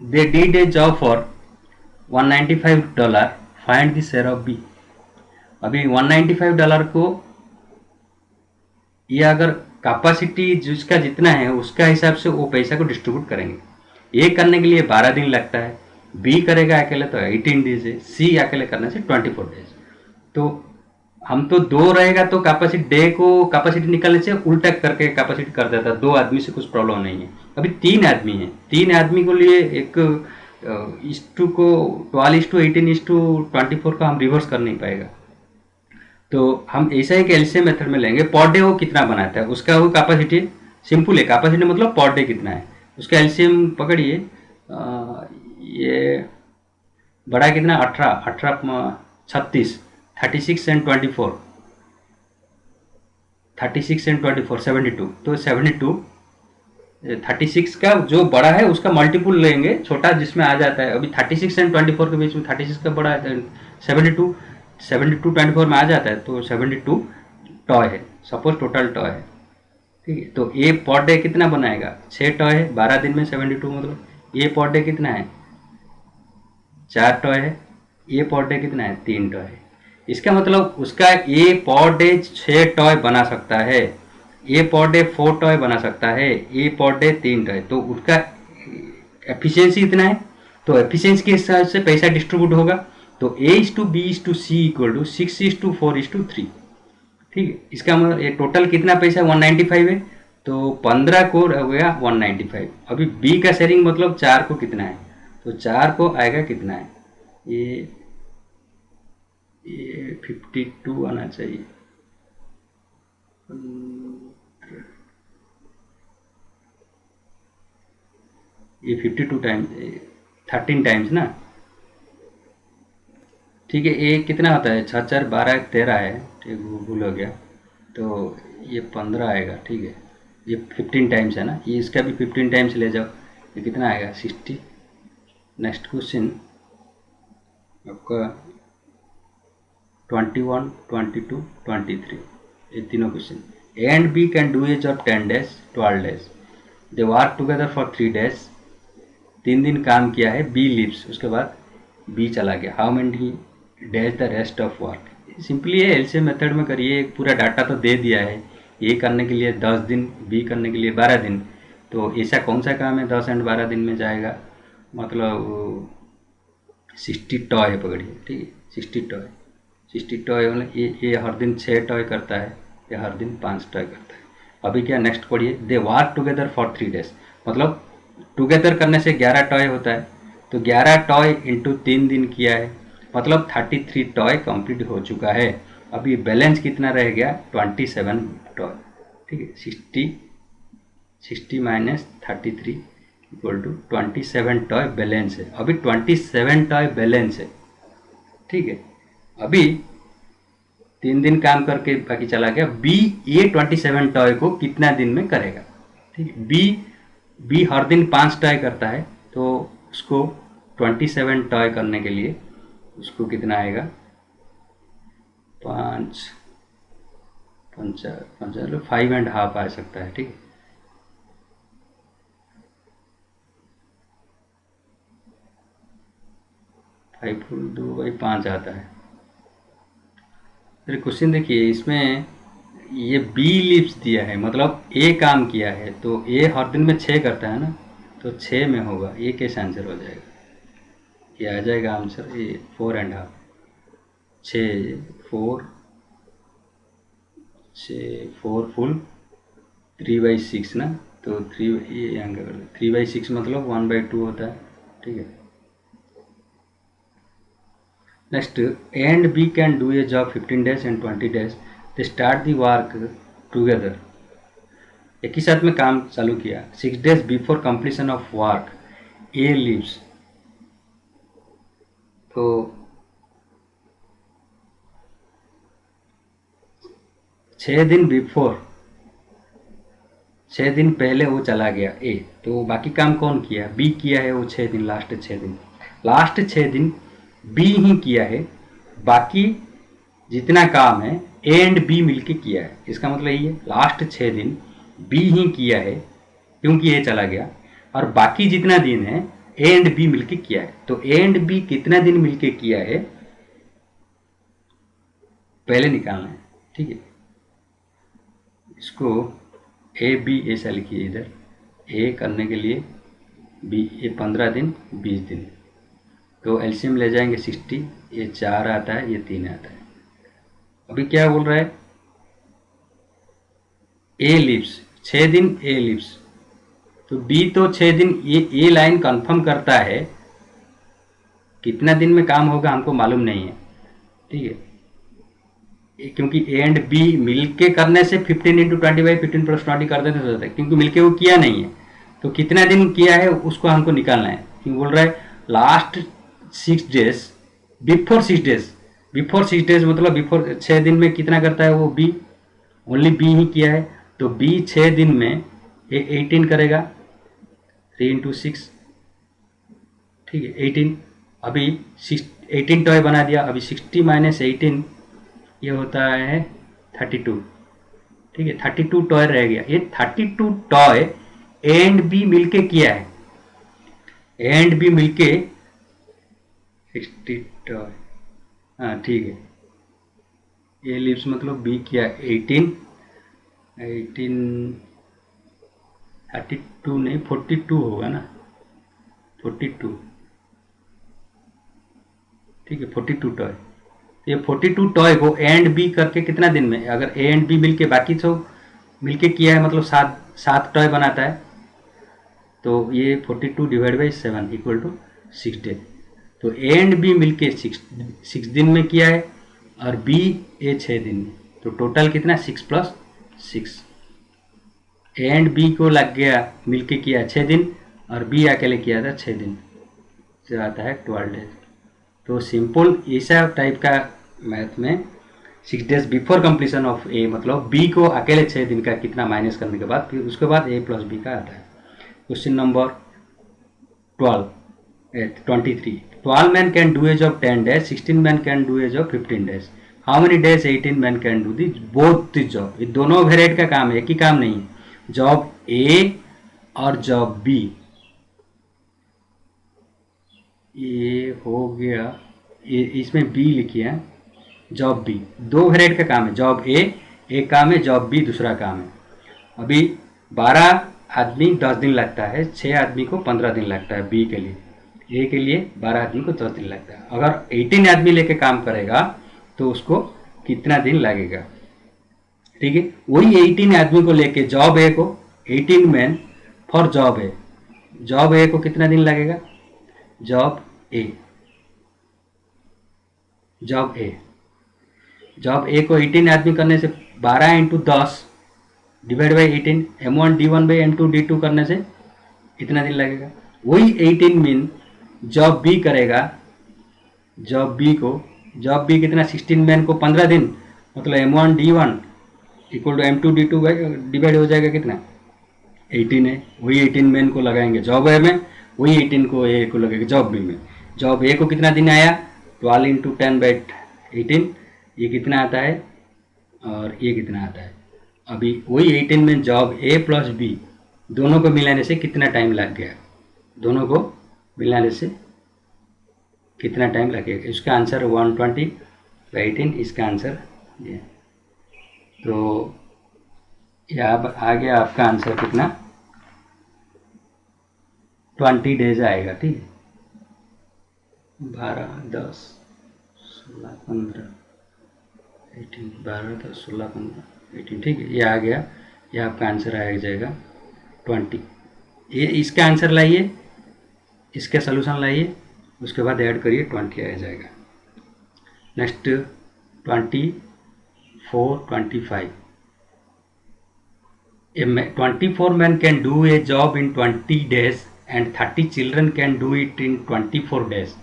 they did a job for $195, find the share of B. अभी $195 को ये अगर कैपेसिटी जिसका जितना है उसका हिसाब से वो पैसा को डिस्ट्रीब्यूट करेंगे। ए करने के लिए 12 दिन लगता है, बी करेगा अकेले तो 18 डेज है, सी अकेले करने से 24 डेज। तो हम तो 2 रहेगा तो कैपेसिटी डे को कैपेसिटी निकालने से उल्टा करके कैपेसिटी कर देता, 2 आदमी से कुछ प्रॉब्लम नहीं है, अभी 3 आदमी हैं, 3 आदमी को लिए एक इस टू को 12:18:24 का हम रिवर्स कर नहीं पाएगा। तो हम ऐसा ही एलसीएम मेथड में लेंगे, पर डे वो कितना बनाता है उसका वो कैपेसिटी सिंपल है, कैपेसिटी मतलब पर डे कितना है उसका एलसीएम पकड़िए। ये बड़ा कितना 18 18 36 36 एंड 24 36 एंड 24 72, तो 72 36 का जो बड़ा है उसका मल्टीपुल लेंगे, छोटा जिसमें आ जाता है। अभी 36 एंड 24 के बीच में 36 का बड़ा है, 72 72 24 में आ जाता है, तो 72 टॉय है, सपोज टोटल टॉय है, ठीक है। तो ये पर डे कितना बनाएगा, 6 टॉय है 12 दिन में 72, मतलब ये पर डे कितना है 4 टॉय है, ये पर डे कितना है 3 टॉय है। इसका मतलब उसका ये पर डे 6 टॉय बना सकता है, ये पर डे 4 टॉय बना सकता है, ये पर डे 3 टॉय, तो उसका एफिशिएंसी इतना है। तो एफिशिएंसी के हिसाब से पैसा डिस्ट्रीब्यूट होगा। तो A/B/C = 6:4:3, ठीक है। इसका मतलब ये टोटल कितना पैसा 195 है, तो 15 को हो गया 195। अभी बी का शेयरिंग मतलब 4 को कितना है, तो 4 को आएगा कितना है, ये 52 आना चाहिए, ये 52 टाइम्स 13 टाइम्स ना, ठीक है। ये कितना होता है 6 4 12 13 है, ठीक, भूल हो गया, तो ये 15 आएगा, ठीक है। ये 15 टाइम्स है ना, ये इसका भी 15 टाइम्स ले जाओ, ये कितना आएगा 60। नेक्स्ट क्वेश्चन आपका 21 22 23, ये तीनों क्वेश्चन। A and B can do a job 10 days 12 days, they work together for 3 days, 3 दिन काम किया है, बी लिव्स, उसके बाद बी चला गया, how many days the rest of work. Simply ये एलसीएम मेथड में करिए, पूरा डाटा तो दे दिया है, ए करने के लिए 10 दिन, बी करने के लिए 12 दिन, तो ऐसा कौन सा काम है 10 एंड 12 दिन में जाएगा, मतलब 60 टॉय पकड़िए, ठीक है। 60 टॉय मतलब ये हर दिन 6 टॉय करता है, ये हर दिन 5 टॉय करता है। अभी क्या नेक्स्ट पढ़िए, दे वर्क टुगेदर फॉर 3 days, मतलब टुगेदर करने से 11 टॉय होता है, तो 11 टॉय इंटू 3 दिन किया है, मतलब 33 टॉय कंप्लीट हो चुका है। अभी बैलेंस कितना रह गया 27 टॉय, ठीक है। 60 minus 33 equal to 27 toy balance है, अभी 27 टॉय बैलेंस है, ठीक है। अभी 3 दिन काम करके बाकी चला गया, बी ये 27 टॉय को कितना दिन में करेगा, ठीक है। बी हर दिन 5 टॉय करता है, तो उसको 27 टॉय करने के लिए उसको कितना आएगा 5 5.5 आ सकता है, ठीक है। फाइव 2/5 आता है। फिर क्वेश्चन देखिए, इसमें ये बी लिप्स दिया है, मतलब ए काम किया है, तो ए हर दिन में 6 करता है ना, तो 6 में होगा, ये कैसे आंसर हो जाएगा, ये आ जाएगा आंसर ये 4.5, 6 4 4 फुल 3/6 ना, तो 3 ये यहाँ कर दो, 3/6 मतलब 1/2 होता है, ठीक है। Next, A and B can do a job 15 days and 20 days, they start the work together, एक ही साथ में काम चालू किया। 6 days before completion of work A leaves, तो 6 दिन बिफोर, 6 दिन पहले वो चला गया ए, तो बाकी काम कौन किया, बी किया है वो 6 दिन, लास्ट 6 दिन बी ही किया है, बाकी जितना काम है ए एंड बी मिलके किया है। इसका मतलब ये है लास्ट 6 दिन बी ही किया है क्योंकि ए चला गया, और बाकी जितना दिन है ए एंड बी मिलके किया है। तो ए एंड बी कितना दिन मिलके किया है पहले निकालना है, ठीक है। इसको ए बी ऐसा लिखिए, इधर ए करने के लिए बी, ये 15 दिन 20 दिन, तो एलसीएम ले जाएंगे 60, ये 4 आता है, ये 3 आता है। अभी क्या बोल रहा है, ए लिव्स 6 दिन ए लिव्स, तो बी तो 6 दिन, ये लाइन कंफर्म करता है कितना दिन में काम होगा हमको मालूम नहीं है, ठीक है, क्योंकि ए एंड बी मिलके करने से 15 इंटू 20 15 प्लस 20 कर देते तो होता है, क्योंकि मिलके वो किया नहीं है, तो कितना दिन किया है उसको हमको निकालना है। क्यों बोल रहा है last 6 days before 6 days, before 6 days मतलब बिफोर 6 दिन में कितना करता है वो बी, ओनली बी ही किया है, तो बी 6 दिन में 18 करेगा, 3 इंटू 6, ठीक है 18। अभी 18 टॉय बना दिया, अभी 60 माइनस 18 ये होता है 32, ठीक है 32 टॉय रह गया। ये 32 टॉय ए एंड बी मिलके किया है, ए एंड बी मिलके 60 टॉय, हाँ ठीक है, ये लिप्स मतलब बी किया 18 32 नहीं 42 होगा ना, 42, ठीक है 42 टॉय। ये 42 टॉय को ए एंड बी करके कितना दिन में, अगर ए एंड बी मिलके बाकी सब मिलके किया है मतलब 7 टॉय बनाता है, तो ये 42 divide by 7 equal to 6 day. तो ए एंड बी मिलके 6 दिन में किया है और बी ए 6 दिन में, तो टोटल कितना 6 प्लस 6। ए एंड बी को लग गया मिलके किया 6 दिन और बी अकेले किया था 6 दिन, से आता है 12 डेज। तो सिंपल ऐसा टाइप का मैथ में 6 डेज बिफोर कंप्लीशन ऑफ ए मतलब बी को अकेले 6 दिन का कितना माइनस करने के बाद फिर उसके बाद ए प्लस बी का आता है। Question number 23, 12 man can do a job 10 days, 16 man can do a job 15 days, how many days 18 man can do the both the job. ये दोनों वेरिएट का काम है, एक ही काम नहीं है, जॉब ए और जॉब बी। ये हो गया, ये इसमें बी लिखिए, जॉब बी, दो वेरिएट का काम है, जॉब ए एक काम है, जॉब बी दूसरा काम है। अभी 12 आदमी 10 दिन लगता है, 6 आदमी को 15 दिन लगता है बी के लिए, ए के लिए 12 आदमी को 10 दिन लगता है। अगर 18 आदमी लेके काम करेगा तो उसको कितना दिन लगेगा, ठीक है। वही 18 आदमी को लेके जॉब ए को 18 man for job A, job A को कितना दिन लगेगा, job A, job A, job A को 18 आदमी करने से 12 into 10 divide by 18, M1 D1 by M2 D2 करने से इतना दिन लगेगा। वही 18 मीन जॉब बी करेगा, जॉब बी को, जॉब बी कितना 16 मैन को 15 दिन, मतलब M1 D1 equal to M2 D2 divide हो जाएगा कितना 18 है, वही 18 मैन को लगाएंगे जॉब ए में, वही 18 को ए को लगेगा जॉब बी में। जॉब ए को कितना दिन आया 12 इंटू 10 बाई 18, ये कितना आता है और ये कितना आता है। अभी वही 18 में जॉब ए प्लस बी दोनों को मिलाने से कितना टाइम लग गया, दोनों को मिलाने से कितना टाइम लगेगा, इसका आंसर 120/18 इसका आंसर ये। तो यहाँ आ गया आपका आंसर कितना 20 डेज आएगा, ठीक है 12 10 16 15 18 12 10 16 15 18, ठीक है ये आ गया, ये आपका आंसर आ जाएगा 20। ये इसका आंसर लाइए, इसका सलूशन लाइए, उसके बाद ऐड करिए 20 आ जाएगा। Next 24 25, 24 men can do a job in 20 days and 30 children can do it in 24 days.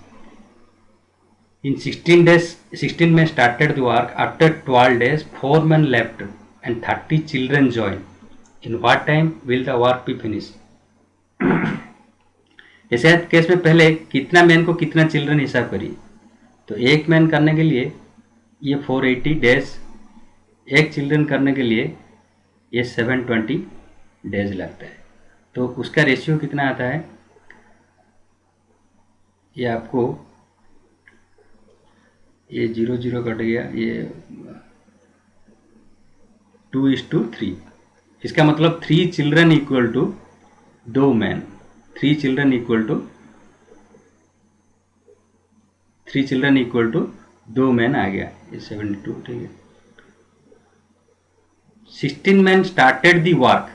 In 16 days, 16 men started the work. After 12 days, 4 men left and 30 children joined. In what time will the work be finished? ऐसे case में पहले कितना man को कितना children हिसाब करिए। तो एक मैन करने के लिए ये 480 डेज, एक चिल्ड्रन करने के लिए ये 720 डेज लगता है। तो उसका रेशियो कितना आता है, ये आपको ये 0 0 कट गया, ये 2:3, इसका मतलब 3 children equal to 2 man, 3 children equal to 3 children equal to 2 man आ गया, ये 72, ठीक है। 16 मैन स्टार्टेड दी वर्क,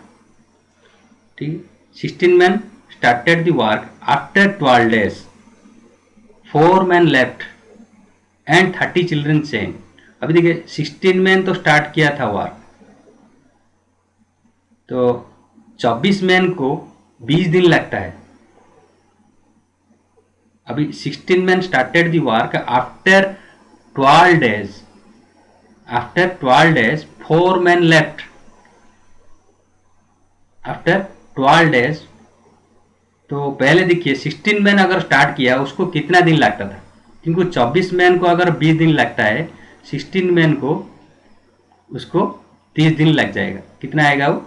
ठीक है 16 men started the work after 12 days. 4 men left and 30 children chained. अभी देखिए 16 मैन तो स्टार्ट किया था वर्क, तो 24 मैन को 20 दिन लगता है। अभी 16 man started the work after 12 days, after 12 days 4 man left, after 12 days. तो पहले देखिए 16 मैन अगर स्टार्ट किया उसको कितना दिन लगता था, क्योंकि 24 मैन को अगर 20 दिन लगता है, 16 मैन को उसको 30 दिन लग जाएगा। कितना आएगा वो?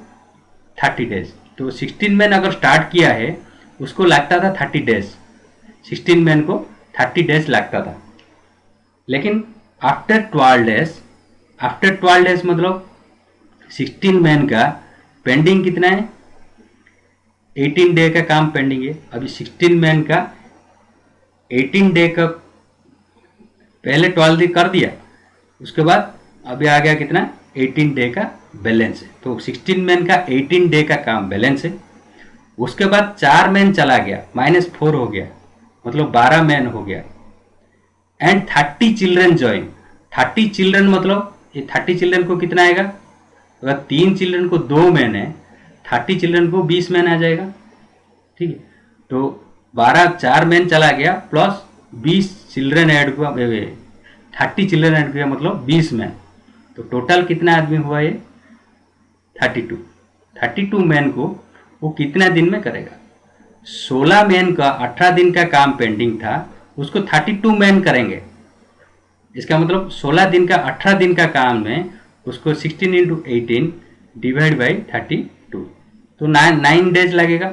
30 डेज। तो 16 मैन अगर स्टार्ट किया है उसको लगता था 30 डेज, 16 मैन को 30 डेज लगता था। लेकिन आफ्टर 12 डेज, आफ्टर 12 डेज मतलब 16 मैन का पेंडिंग कितना है? 18 डे का काम पेंडिंग है। अभी 16 मैन का 18 डे का पहले 12 दिन कर दिया, उसके बाद अभी आ गया कितना? 18 डे का बैलेंस है। तो 16 मैन का 18 डे का काम बैलेंस है। उसके बाद 4 मैन चला गया, -4 हो गया, मतलब 12 मैन हो गया। And 30 children join. 30 चिल्ड्रन मतलब ये 30 चिल्ड्रन को कितना आएगा? अगर 3 चिल्ड्रन को 2 मैन है, 30 चिल्ड्रन को 20 मैन आ जाएगा। ठीक है, तो 12 4 मैन चला गया प्लस 20 चिल्ड्रन ऐड हुआ, 30 चिल्ड्रन ऐड किया मतलब 20 मैन। तो टोटल कितना आदमी हुआ ये? 32। 32 मैन को वो कितना दिन में करेगा? 16 मैन का 18 दिन का काम पेंडिंग था, उसको 32 मैन करेंगे। इसका मतलब 16 दिन का 18 दिन का काम में उसको 16 × 18 डिवाइड बाई 32, तो 9 डेज लगेगा।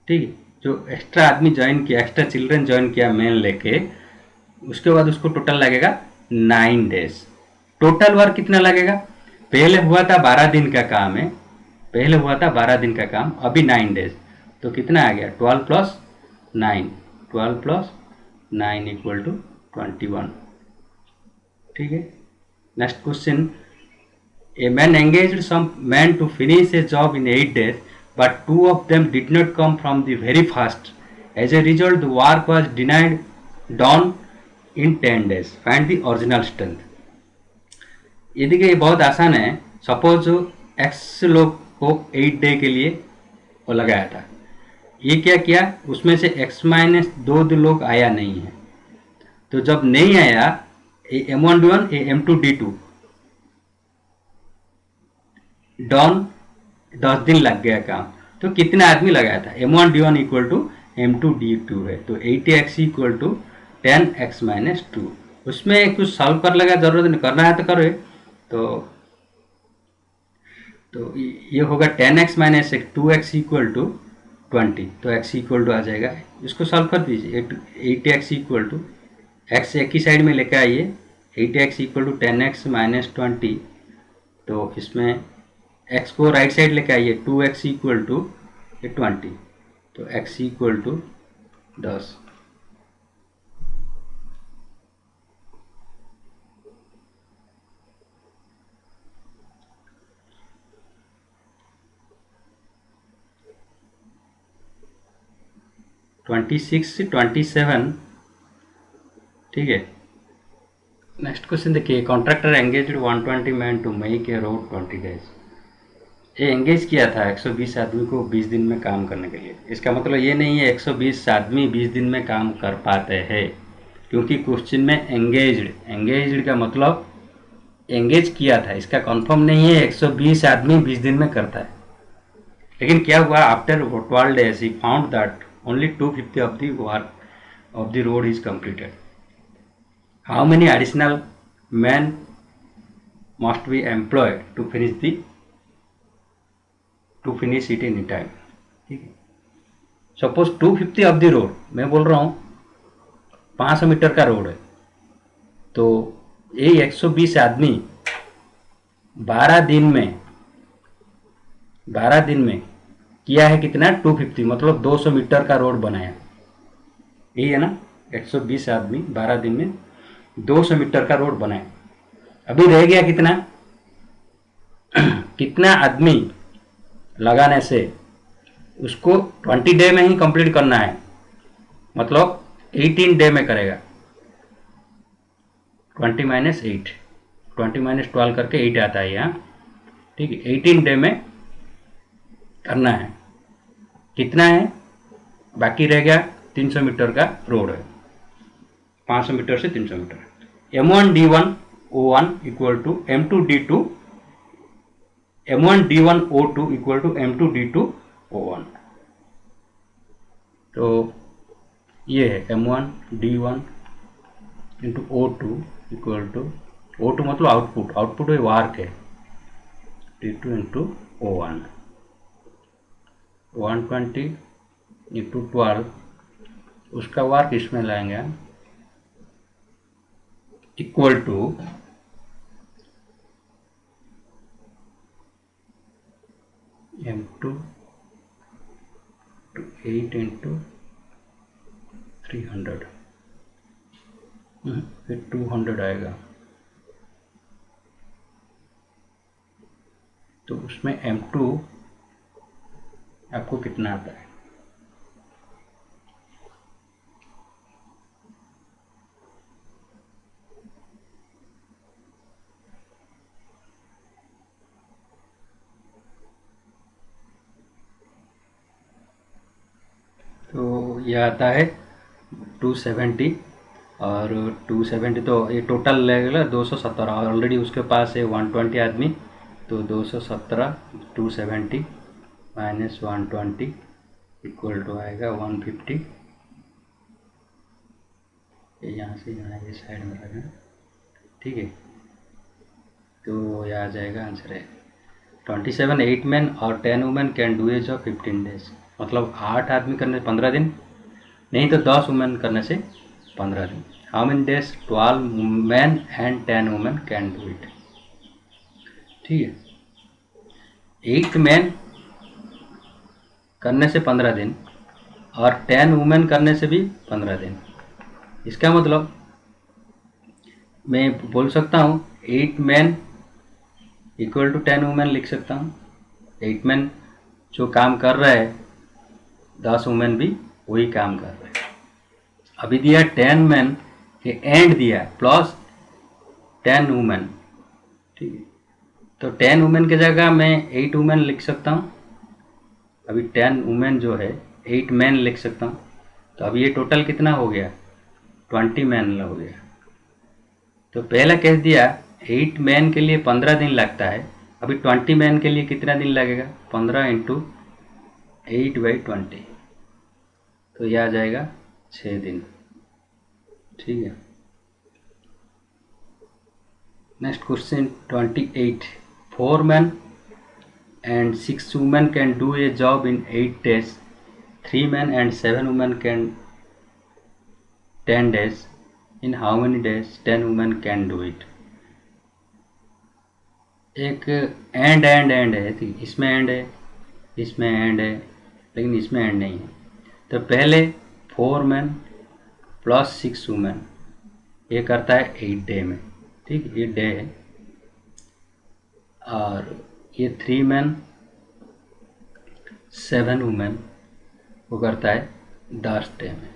ठीक है, जो एक्स्ट्रा आदमी ज्वाइन किया, एक्स्ट्रा चिल्ड्रन ज्वाइन किया मैन लेके, उसके बाद उसको टोटल लगेगा 9 डेज। टोटल वर्क कितना लगेगा? पहले हुआ था 12 दिन का काम है, पहले हुआ था 12 दिन का काम, अभी 9 डेज। तो कितना आ गया? 12 + 9, 12 + 9 = 21। ठीक है, next question. A man engaged some men to finish a job in 8 days, but 2 of them did not come from the very first. As a result, the work was done in 10 days. Find the original strength. ये देखिए बहुत आसान है। Suppose x लोग को 8 day के लिए वो लगाया था, ये क्या किया, उसमें से x-2 लोग आया नहीं है। तो जब नहीं आया, M1D1 M2D2 डॉन 10 दिन लग गया काम। तो कितने आदमी लगाया था? M1D1 = M2D2 है, तो 80x = 10x-2। उसमें कुछ सॉल्व कर लगा, जरूरत नहीं, करना है तो करो। तो ये होगा 10x - 2x = 20, तो x = आ जाएगा। इसको सॉल्व कर दीजिए। 8x = x एक ही साइड में लेकर आइए, 8x = 10x - 20, तो इसमें x को राइट साइड लेकर आइए, 2x = 20, तो x = 10। (26 - 27). ठीक है, नेक्स्ट क्वेश्चन देखिए। Contractor engaged 120 man to make a road 20 days. ये एंगेज किया था 120 आदमी को 20 दिन में काम करने के लिए। इसका मतलब ये नहीं है 120 आदमी 20 दिन में काम कर पाते हैं, क्योंकि क्वेश्चन में एंगेज्ड का मतलब एंगेज किया था, इसका कंफर्म नहीं है 120 आदमी 20 दिन में करता है। लेकिन क्या हुआ, after 12 days he found that only 250 of the work of the road is completed. How many additional men must be employed to finish it in time? ठीक है, सपोज 250 ऑफ द रोड, मैं बोल रहा हूँ 500 मीटर का road है, तो ये 120 आदमी 12 दिन में किया है कितना? 250, मतलब 200 मीटर का रोड बनाया। यही है ना, 120 आदमी 12 दिन में 200 मीटर का रोड बनाया। अभी रह गया कितना? कितना आदमी लगाने से उसको 20 डे में ही कंप्लीट करना है, मतलब 18 डे में करेगा। 20 माइनस 8, 20 माइनस 12 करके 8 आता है यहाँ, ठीक है। 18 डे में करना है। कितना है बाकी रह गया? 300 मीटर का रोड है, 500 मीटर से 300 meter. M1D1O1 equal to M2D2, M1D1O2 equal to M2D2O1। तो ये है M1D1 into O2 equal to, O2 मतलब आउटपुट, आउटपुट है वार्क है, D2 इंटू O1। 120 इंटू 12, उसका वार्क इसमें लाएंगे, इक्वल टू M2 8 इंटू 300, फिर 200 आएगा। तो उसमें M2 आपको कितना आता है? तो यह आता है 270, और 270 तो ये टोटल लगेगा 217, और ऑलरेडी उसके पास है 120 आदमी, तो 217 270 माइनस 120 इक्वल टू आएगा 150। यहाँ से यहाँ ये साइड में लगा, ठीक है। तो यह आ जाएगा आंसर है 27 8 मैन और 10 women can do a job 15 days, मतलब 8 आदमी करने से 15 दिन, नहीं तो 10 वुमेन करने से 15 दिन। How many days 12 man and 10 women can do it, ठीक है। 8 मैन करने से 15 दिन और 10 वुमेन करने से भी 15 दिन। इसका मतलब मैं बोल सकता हूँ 8 मैन इक्वल टू 10 वुमेन लिख सकता हूँ। 8 मैन जो काम कर रहा है, 10 वुमेन भी वही काम कर रहे हैं। अभी दिया 10 मैन के एंड दिया प्लस 10 वुमेन, ठीक है। तो 10 वुमेन की जगह मैं 8 वुमेन लिख सकता हूँ। अभी 10 वुमेन जो है 8 मैन लिख सकता हूँ। तो अभी ये टोटल कितना हो गया? 20 मैन हो गया। तो पहला कह दिया 8 मैन के लिए 15 दिन लगता है, अभी 20 मैन के लिए कितना दिन लगेगा? 15 इंटू 8/20, तो यह आ जाएगा 6 दिन, ठीक है। Next question 28, 4 man and 6 women can do a job in 8 days, 3 men and 7 women can 10 days, in how many days 10 women can do it? एक एंड है, इसमें एंड है, इसमें एंड है, लेकिन इसमें एंड नहीं है। तो पहले 4 मैन प्लस 6 वुमेन ये करता है 8 डे में, ठीक, ये डे है। और ये 3 मैन 7 वुमेन वो करता है 10 डे में।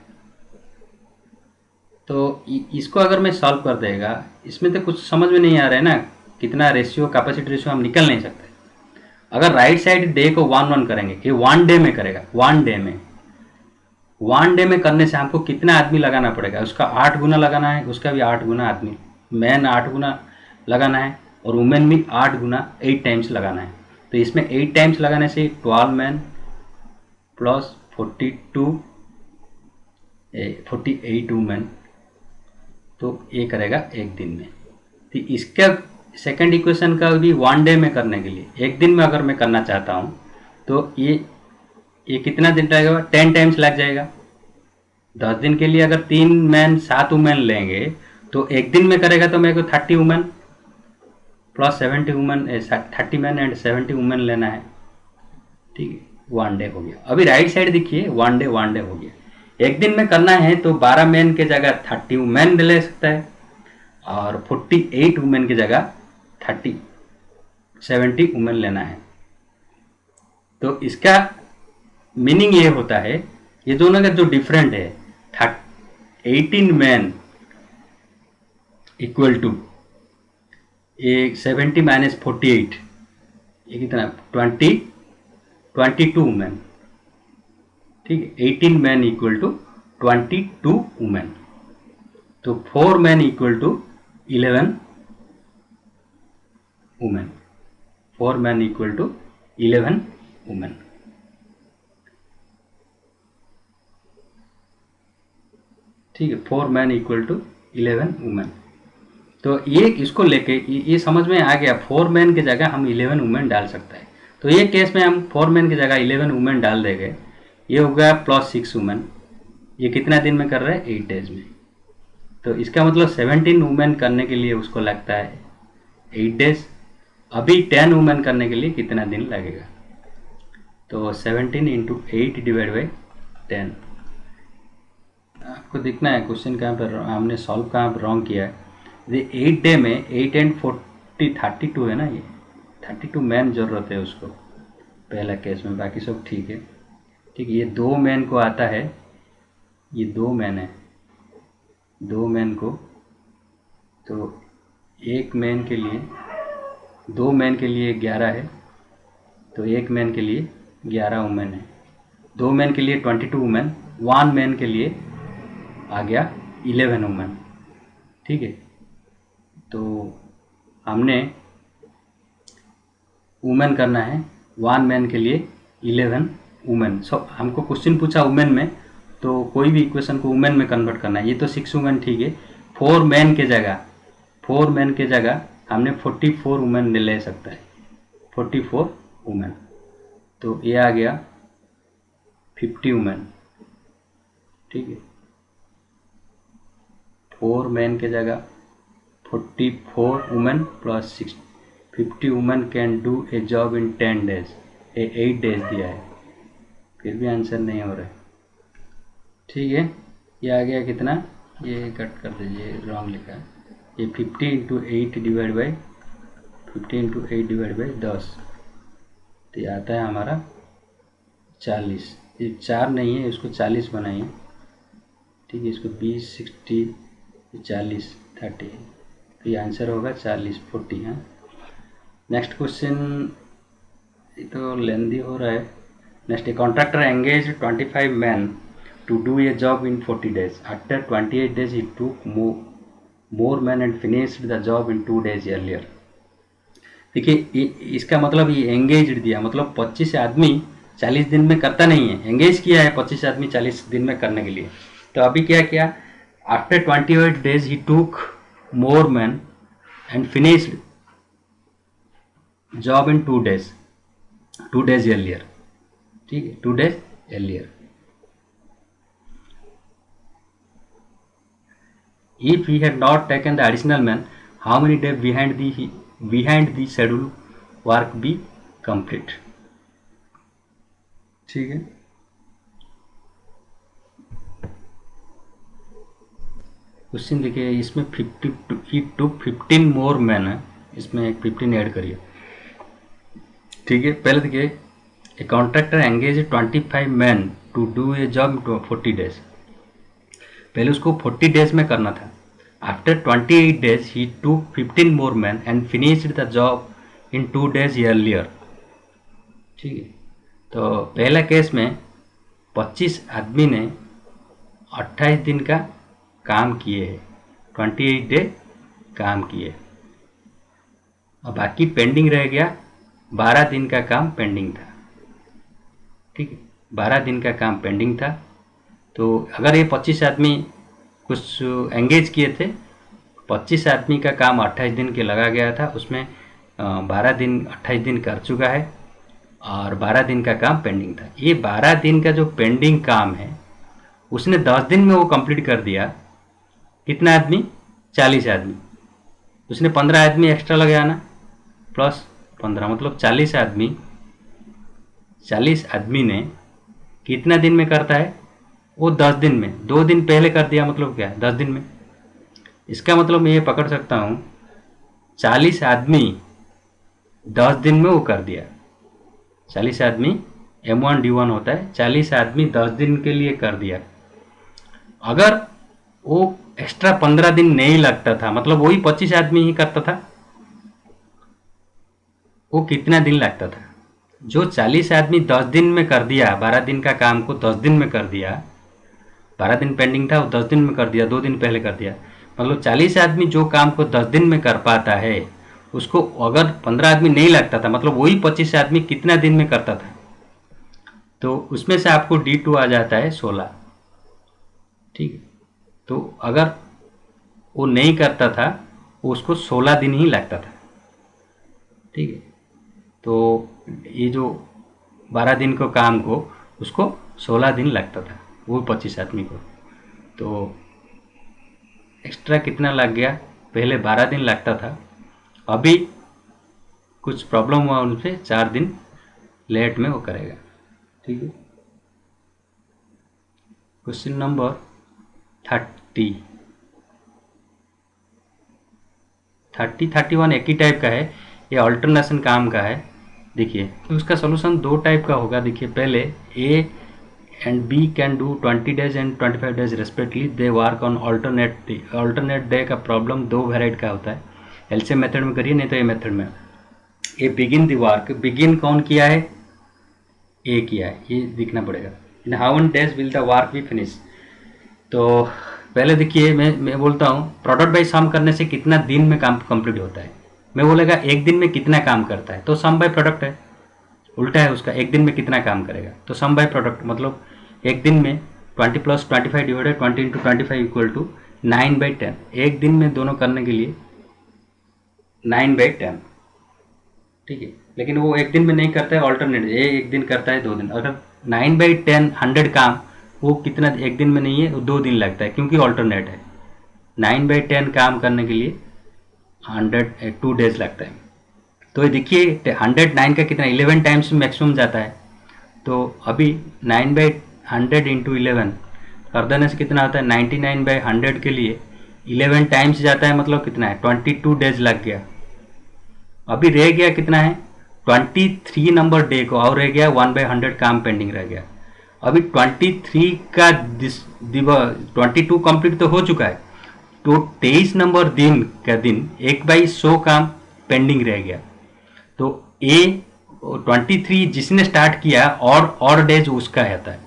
तो इसको अगर मैं सॉल्व कर देगा, इसमें तो कुछ समझ में नहीं आ रहा है ना, कितना रेशियो, कैपेसिटी रेशियो हम निकल नहीं सकते। अगर राइट साइड डे को 1 करेंगे, ये 1 डे में करेगा, 1 डे में, 1 डे में करने से हमको कितना आदमी लगाना पड़ेगा? उसका 8 गुना लगाना है, उसका भी 8 गुना आदमी, मैन 8 गुना लगाना है, और वुमेन भी 8 गुना 8 टाइम्स लगाना है। तो इसमें 8 टाइम्स लगाने से 12 मैन प्लस 48 वुमेन, तो ये करेगा एक दिन में। तो इसका सेकंड इक्वेशन का भी 1 डे में करने के लिए, एक दिन में अगर मैं करना चाहता हूँ, तो ये कितना दिन लगेगा? 10 टाइम्स लग जाएगा। 10 दिन के लिए अगर 3 मैन 7 वुमेन लेंगे, तो एक दिन में करेगा तो मेरे को 30 women plus 70 women, 30 man and 70 women लेना है, ठीक है। 1 डे हो गया। अभी राइट साइड देखिए, 1 डे हो गया। एक दिन में करना है तो 12 मैन के जगह 30 वुमेन ले सकता है, और 48 वुमेन की जगह 70 वुमेन लेना है। तो इसका मीनिंग ये होता है, ये दोनों का जो डिफरेंट है, 18 मैन इक्वल टू ये 70 माइनस 48, ये कितना 22 वुमेन, ठीक है। 18 मैन इक्वल टू 22 वुमेन, तो 4 man equal to 11 women, 4 man equal to 11 women. ठीक है, 4 मैन इक्वल टू 11 वुमेन। तो ये इसको लेके ये समझ में आ गया, 4 मैन की जगह हम 11 वुमेन डाल सकते हैं। तो ये केस में हम 4 मैन की जगह 11 वुमेन डाल देंगे, ये हो गया +6 वुमेन। ये कितना दिन में कर रहे हैं, 8 डेज में। तो इसका मतलब 17 वुमेन करने के लिए उसको लगता है 8 डेज। अभी 10 वुमेन करने के लिए कितना दिन लगेगा, तो 17 इंटू 8 डिवाइड बाई 10। आपको दिखना है क्वेश्चन कहाँ पर हमने सॉल्व कहाँ पर रॉन्ग किया है। ये 8 डे में 8 एंड 40 32 है ना, ये 32 मैन ज़रूरत है उसको पहला केस में, बाकी सब ठीक है। ठीक है, ये 2 मैन को आता है, ये 2 मैन है, 2 मैन को, तो एक मैन के लिए 2 मैन के लिए 11 है, तो एक मैन के लिए 11 वुमेन है। 2 मैन के लिए 22 वुमेन, 1 मैन के लिए आ गया 11 वुमेन। ठीक है, तो हमने वुमेन करना है 1 मैन के लिए 11 वुमेन। हमको क्वेश्चन पूछा वुमेन में, तो कोई भी इक्वेशन को वुमेन में कन्वर्ट करना है। ये तो 6 वुमेन ठीक है, 4 मैन के जगह हमने 44 वुमेन ले सकता है, 44 वुमेन। तो ये आ गया 50 वुमेन। ठीक है, 4 मैन के जगह 44 women plus 6, 50 women can do a job in 10 days. ये 8 डेज दिया है, फिर भी आंसर नहीं हो रहा है। ठीक है, ये आ गया कितना, ये कट कर दीजिए, रॉन्ग लिखा है। ये 50 इंटू 8 डिवाइड बाई 10, तो ये आता है हमारा 40। ये 4 नहीं है, इसको 40 बनाइए। ठीक है, इसको 20 60 40 30, तो ये आंसर होगा 40 है। नेक्स्ट क्वेश्चन, ये तो लेंदी हो रहा है। Next, a contractor engage 25 man to do a job in 40 days। After 28 days he took more men and finished the job in 2 days earlier। देखिए, इसका मतलब ये एंगेज दिया, मतलब 25 आदमी 40 दिन में करता नहीं है, एंगेज किया है 25 आदमी 40 दिन में करने के लिए। तो अभी क्या किया, after 28 days he took more men and finished job in 2 days earlier। ठीक है, 2 days earlier। If he had not taken the additional man, how many days behind the schedule work be complete। ठीक है, question देखिए, इसमें 15 more man है, इसमें एक 15 add करिए। ठीक है, पहले देखिए, a contractor engage 25 man to do a job 40 days। पहले उसको 40 days में करना था। After 28 days he took 15 more man and finished the job in 2 days earlier। ठीक है, तो पहला केस में 25 आदमी ने 28 दिन का काम किए हैं, 28 डे काम किए, और बाकी पेंडिंग रह गया 12 दिन का काम पेंडिंग था। ठीक है, 12 दिन का काम पेंडिंग था। तो अगर ये 25 आदमी कुछ एंगेज किए थे, 25 आदमी का काम 28 दिन के लगा गया था, उसमें 12 दिन 28 दिन कर चुका है और 12 दिन का काम पेंडिंग था। ये 12 दिन का जो पेंडिंग काम है उसने 10 दिन में वो कंप्लीट कर दिया। कितना आदमी, 40 आदमी। उसने 15 आदमी एक्स्ट्रा लगाना, प्लस 15, मतलब 40 आदमी ने कितना दिन में करता है, वो 10 दिन में। 2 दिन पहले कर दिया, मतलब क्या, 10 दिन में। इसका मतलब मैं ये पकड़ सकता हूँ 40 आदमी 10 दिन में वो कर दिया, 40 आदमी M1D1 होता है। 40 आदमी 10 दिन के लिए कर दिया। अगर वो एक्स्ट्रा 15 दिन नहीं लगता था, मतलब वही 25 आदमी ही करता था, वो कितना दिन लगता था? जो 40 आदमी 10 दिन में कर दिया, 12 दिन का काम को 10 दिन में कर दिया, 12 दिन पेंडिंग था वो 10 दिन में कर दिया, 2 दिन पहले कर दिया, मतलब 40 आदमी जो काम को 10 दिन में कर पाता है, उसको अगर 15 आदमी नहीं लगता था, मतलब वही 25 आदमी कितना दिन में करता था? तो उसमें से आपको D2 आ जाता है 16। ठीक है, तो अगर वो नहीं करता था, उसको 16 दिन ही लगता था। ठीक है, तो ये जो 12 दिन को काम को उसको 16 दिन लगता था वो 25 आदमी को। तो एक्स्ट्रा कितना लग गया? पहले 12 दिन लगता था, अभी कुछ प्रॉब्लम हुआ उनसे, 4 दिन लेट में वो करेगा। ठीक है, क्वेश्चन नंबर 30, 31 एक ही टाइप का है, ये अल्टरनेशन काम का है। देखिए, तो उसका सोल्यूशन दो टाइप का होगा। देखिए, पहले A and B can do 20 days and 25 days respectively, they work on alternate day. Alternate day का प्रॉब्लम दो वेराइट का होता है, एलसीएम मेथड में करिए, नहीं तो ये मेथड में। ये बिगिन द वर्क, बिगिन कौन किया है? ए किया है, ये दिखना पड़ेगा। In how many days will the work be finish? तो पहले देखिए, मैं बोलता हूँ प्रोडक्ट बाई सम करने से कितना दिन में काम कंप्लीट होता है। मैं बोलेगा एक दिन में कितना काम करता है, तो सम बाय प्रोडक्ट है, उल्टा है उसका, एक दिन में कितना काम करेगा, तो सम बाय प्रोडक्ट मतलब एक दिन में 20 + 25 डिवाइडेड 20 × 25 इक्वल टू 9/10। एक दिन में दोनों करने के लिए 9/10। ठीक है, लेकिन वो एक दिन में नहीं करता है, ऑल्टरनेट ये एक दिन करता है, 2 दिन। अगर 9/10 100 काम, वो कितना एक दिन में नहीं है, वो 2 दिन लगता है, क्योंकि ऑल्टरनेट है। 9/10 काम करने के लिए 2 days लगता है। तो ये देखिए 109 का कितना 11 टाइम्स मैक्सिमम जाता है। तो अभी 9/100 × 11 कर देने से कितना होता है? 99/100 के लिए 11 टाइम्स जाता है, मतलब कितना है? 22 days लग गया। अभी रह गया कितना है? 23 नंबर डे को, और रह गया 1/100 काम पेंडिंग रह गया। अभी 23 का 22 कंप्लीट तो हो चुका है, तो 23 नंबर दिन का दिन 1/100 काम पेंडिंग रह गया। तो ए 23 जिसने स्टार्ट किया और डेज उसका रहता है।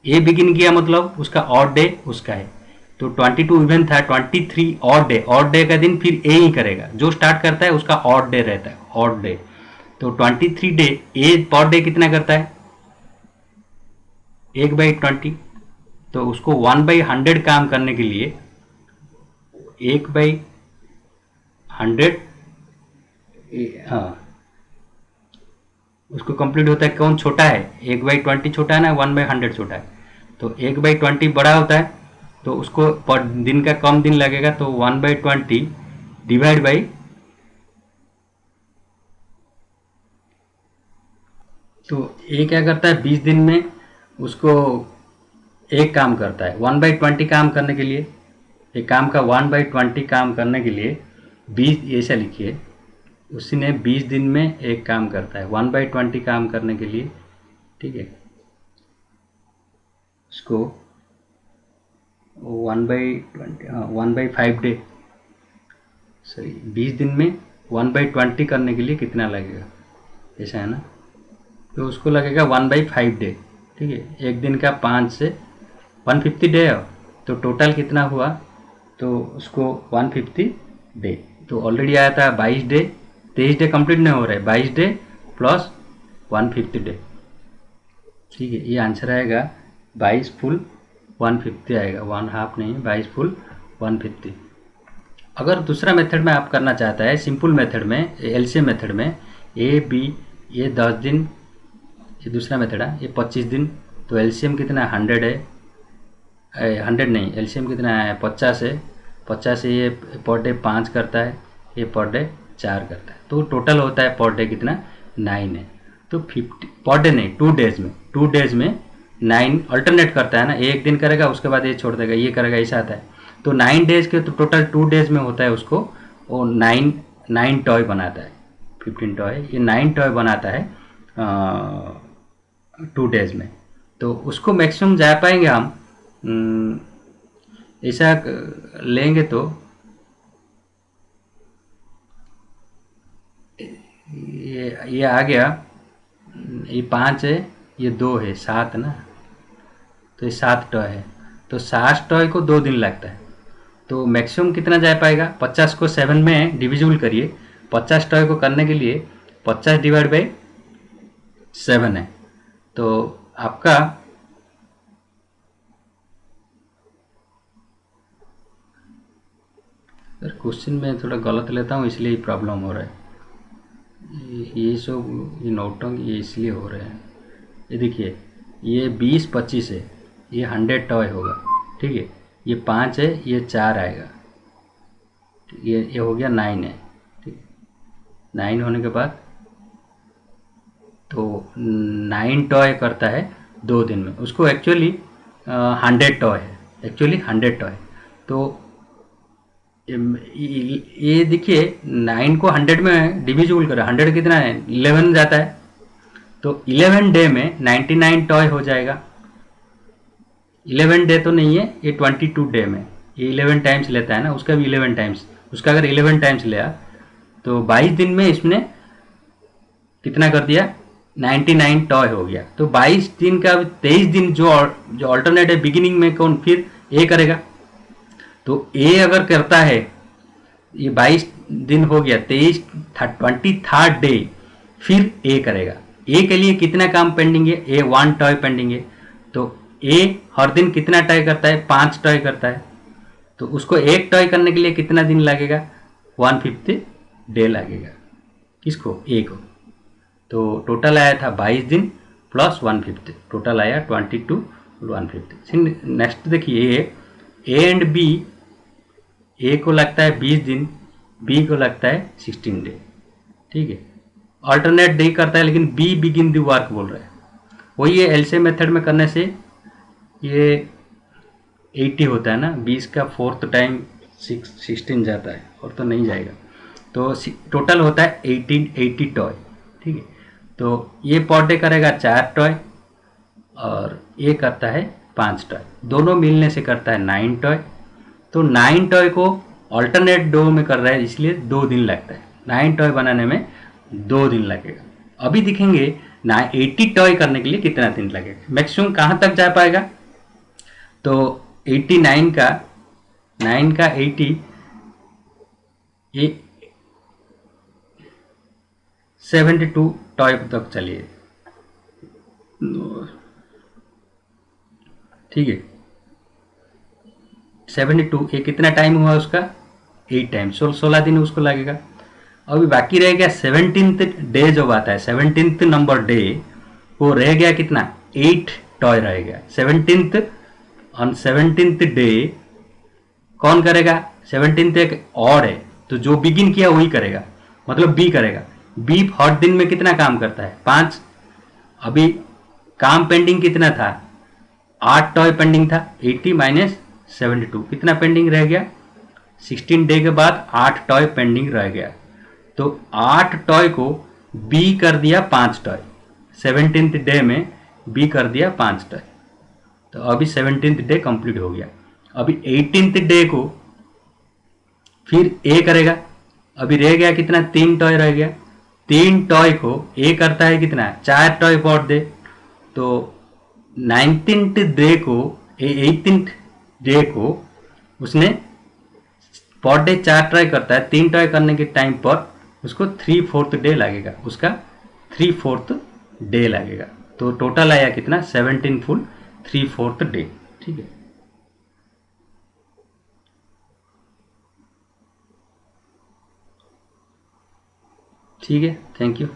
ए बिगिन किया मतलब उसका और डे उसका है। तो 22 इवन था, 23 और डे का दिन फिर ए ही करेगा, जो स्टार्ट करता है उसका और डे रहता है, और डे। तो 23 डे, ए पर डे कितना करता है? 1/20। तो उसको 1/100 काम करने के लिए 1/100, हाँ, उसको कंप्लीट होता है। कौन छोटा है? 1/20 छोटा है ना, 1/100 छोटा है। तो 1/20 बड़ा होता है, तो उसको पर दिन का कम दिन लगेगा, तो 1/20 डिवाइड बाई, तो ये क्या करता है 20 दिन में उसको एक काम करता है। 1/20 काम करने के लिए, एक काम का 1/20 काम करने के लिए 20, ऐसा लिखिए, उसने 20 दिन में एक काम करता है 1/20 काम करने के लिए। ठीक है, उसको 1/20, हाँ 1/5 डे, सॉरी 20 दिन में 1/20 करने के लिए कितना लगेगा, ऐसा है ना? तो उसको लगेगा 1/5 डे। ठीक है, एक दिन का 5 से 150 डे है, तो टोटल कितना हुआ? तो उसको 150 डे, तो ऑलरेडी आया था 22 डे, 23 डे कंप्लीट नहीं हो रहा है, 22 डे प्लस 150 डे। ठीक है, ये आंसर आएगा 22 फुल 150 आएगा, 1/2 नहीं, 22 फुल 150। अगर दूसरा मेथड में आप करना चाहता है, सिंपल मेथड में, एलसीएम मेथड में, ए बी, ये 10 दिन, ये दूसरा मेथड है, ये 25 दिन, तो एलसीएम कितना 100 है, 100 नहीं, एलसीएम कितना है 50 है। 50 से ये पर डे 5 करता है, ये पर डे 4 करता है, तो टोटल होता है पर डे कितना 9 है। तो 50 पर डे नहीं, 2 डेज में, 2 डेज में 9 अल्टरनेट करता है ना, एक दिन करेगा उसके बाद ये छोड़ देगा, ये करेगा, ऐसा आता है। तो 9 डेज के, तो टोटल 2 डेज में होता है उसको, वो 9 टॉय बनाता है, 15 टॉय, ये 9 टॉय बनाता है 2 डेज में, तो उसको मैक्सिमम जा पाएंगे हम। ऐसा लेंगे तो ये आ गया, ये 5 है, ये 2 है, 7 ना, तो ये 7 टॉय है, तो 7 टॉय को 2 दिन लगता है। तो मैक्सिमम कितना जा पाएगा, 50 को 7 में डिविजिबल करिए, 50 टॉय को करने के लिए 50 डिवाइड बाई 7 है, तो आपका क्वेश्चन में थोड़ा गलत लेता हूँ इसलिए प्रॉब्लम हो रहा है। ये सब ये नोटंग ये इसलिए हो रहे हैं। ये देखिए, ये 20-25 है, ये 100 टॉय होगा, ठीक है। ये 5 है, ये 4 आएगा, ये हो गया 9 है, ठीक। 9 होने के बाद तो 9 टॉय करता है 2 दिन में, उसको एक्चुअली 100 टॉय है, एक्चुअली 100 टॉय। तो ये देखिए 9 को 100 में डिविजिबल करें, 100 कितना है, 11 जाता है, तो 11 डे में 99 टॉय हो जाएगा। 11 डे तो नहीं है, ये 22 डे में, ये 11 टाइम्स लेता है ना, उसका भी 11 टाइम्स, उसका अगर 11 टाइम्स लिया तो 22 दिन में इसने कितना कर दिया, 99 टॉय हो गया। तो 22 दिन का 23 दिन जो ऑल्टरनेट है बिगिनिंग में कौन फिर ए करेगा, तो ए अगर करता है, ये 22 दिन हो गया, 23rd डे फिर ए करेगा। ए के लिए कितना काम पेंडिंग है, ए 1 टॉय पेंडिंग है, तो ए हर दिन कितना टॉय करता है, 5 टॉय करता है, तो उसको एक टॉय करने के लिए कितना दिन लगेगा, 1/5 डे लगेगा, किसको, ए को। तो टोटल आया था 22 दिन प्लस 1/5, टोटल आया 22 1/5। नेक्स्ट देखिए, ए एंड बी, ए को लगता है 20 दिन, बी को लगता है 16 डे, ठीक है। अल्टरनेट डे करता है, लेकिन बी बिगिन द वर्क बोल रहा है। वही है, एलसीएम मेथड में करने से ये 80 होता है ना, 20 का 4th टाइम 16 जाता है, और तो नहीं जाएगा, तो टोटल होता है 80 टॉय, ठीक है। तो ये पर डे करेगा 4 टॉय, और ये करता है 5 टॉय, दोनों मिलने से करता है 9 टॉय। तो 9 टॉय को अल्टरनेट डो में कर रहा है, इसलिए 2 दिन लगता है, 9 टॉय बनाने में 2 दिन लगेगा। अभी दिखेंगे ना 80 टॉय करने के लिए कितना दिन लगेगा, मैक्सिमम कहाँ तक जा पाएगा, तो 89 का 9 का 80, ये 72 टॉय तक चलिए, ठीक है। 72, ये कितना टाइम हुआ उसका, 8 टाइम, 16 दिन उसको लगेगा। अभी बाकी रह गया 17th डे, जो आता है 17th नंबर डे, वो रह गया कितना, 8 टॉय रह गया 17th। ऑन 17th डे कौन करेगा, 17th एक और है, तो जो बिगिन किया वही करेगा, मतलब बी करेगा। बी हर दिन में कितना काम करता है, 5। अभी काम पेंडिंग कितना था, 8 टॉय पेंडिंग था, 80 माइनस 72 कितना पेंडिंग रह गया, 16 डे के बाद 8 टॉय पेंडिंग रह गया। तो 8 टॉय को बी कर दिया 5 टॉय, 17th डे में बी कर दिया 5 टॉय, तो अभी 17th डे कंप्लीट हो गया। अभी 18th डे को फिर ए करेगा, अभी रह गया कितना, 3 टॉय रह गया, 3 टॉय को ए करता है कितना, 4 टॉय पर डे, तो 19th डे को 18th डे को उसने पर डे 4 टॉय करता है, 3 टॉय करने के टाइम पर उसको 3/4 डे लगेगा, उसका 3/4 डे लगेगा। तो टोटल आया कितना, 17 फुल 3/4 डे, ठीक है। ठीक है, थैंक यू।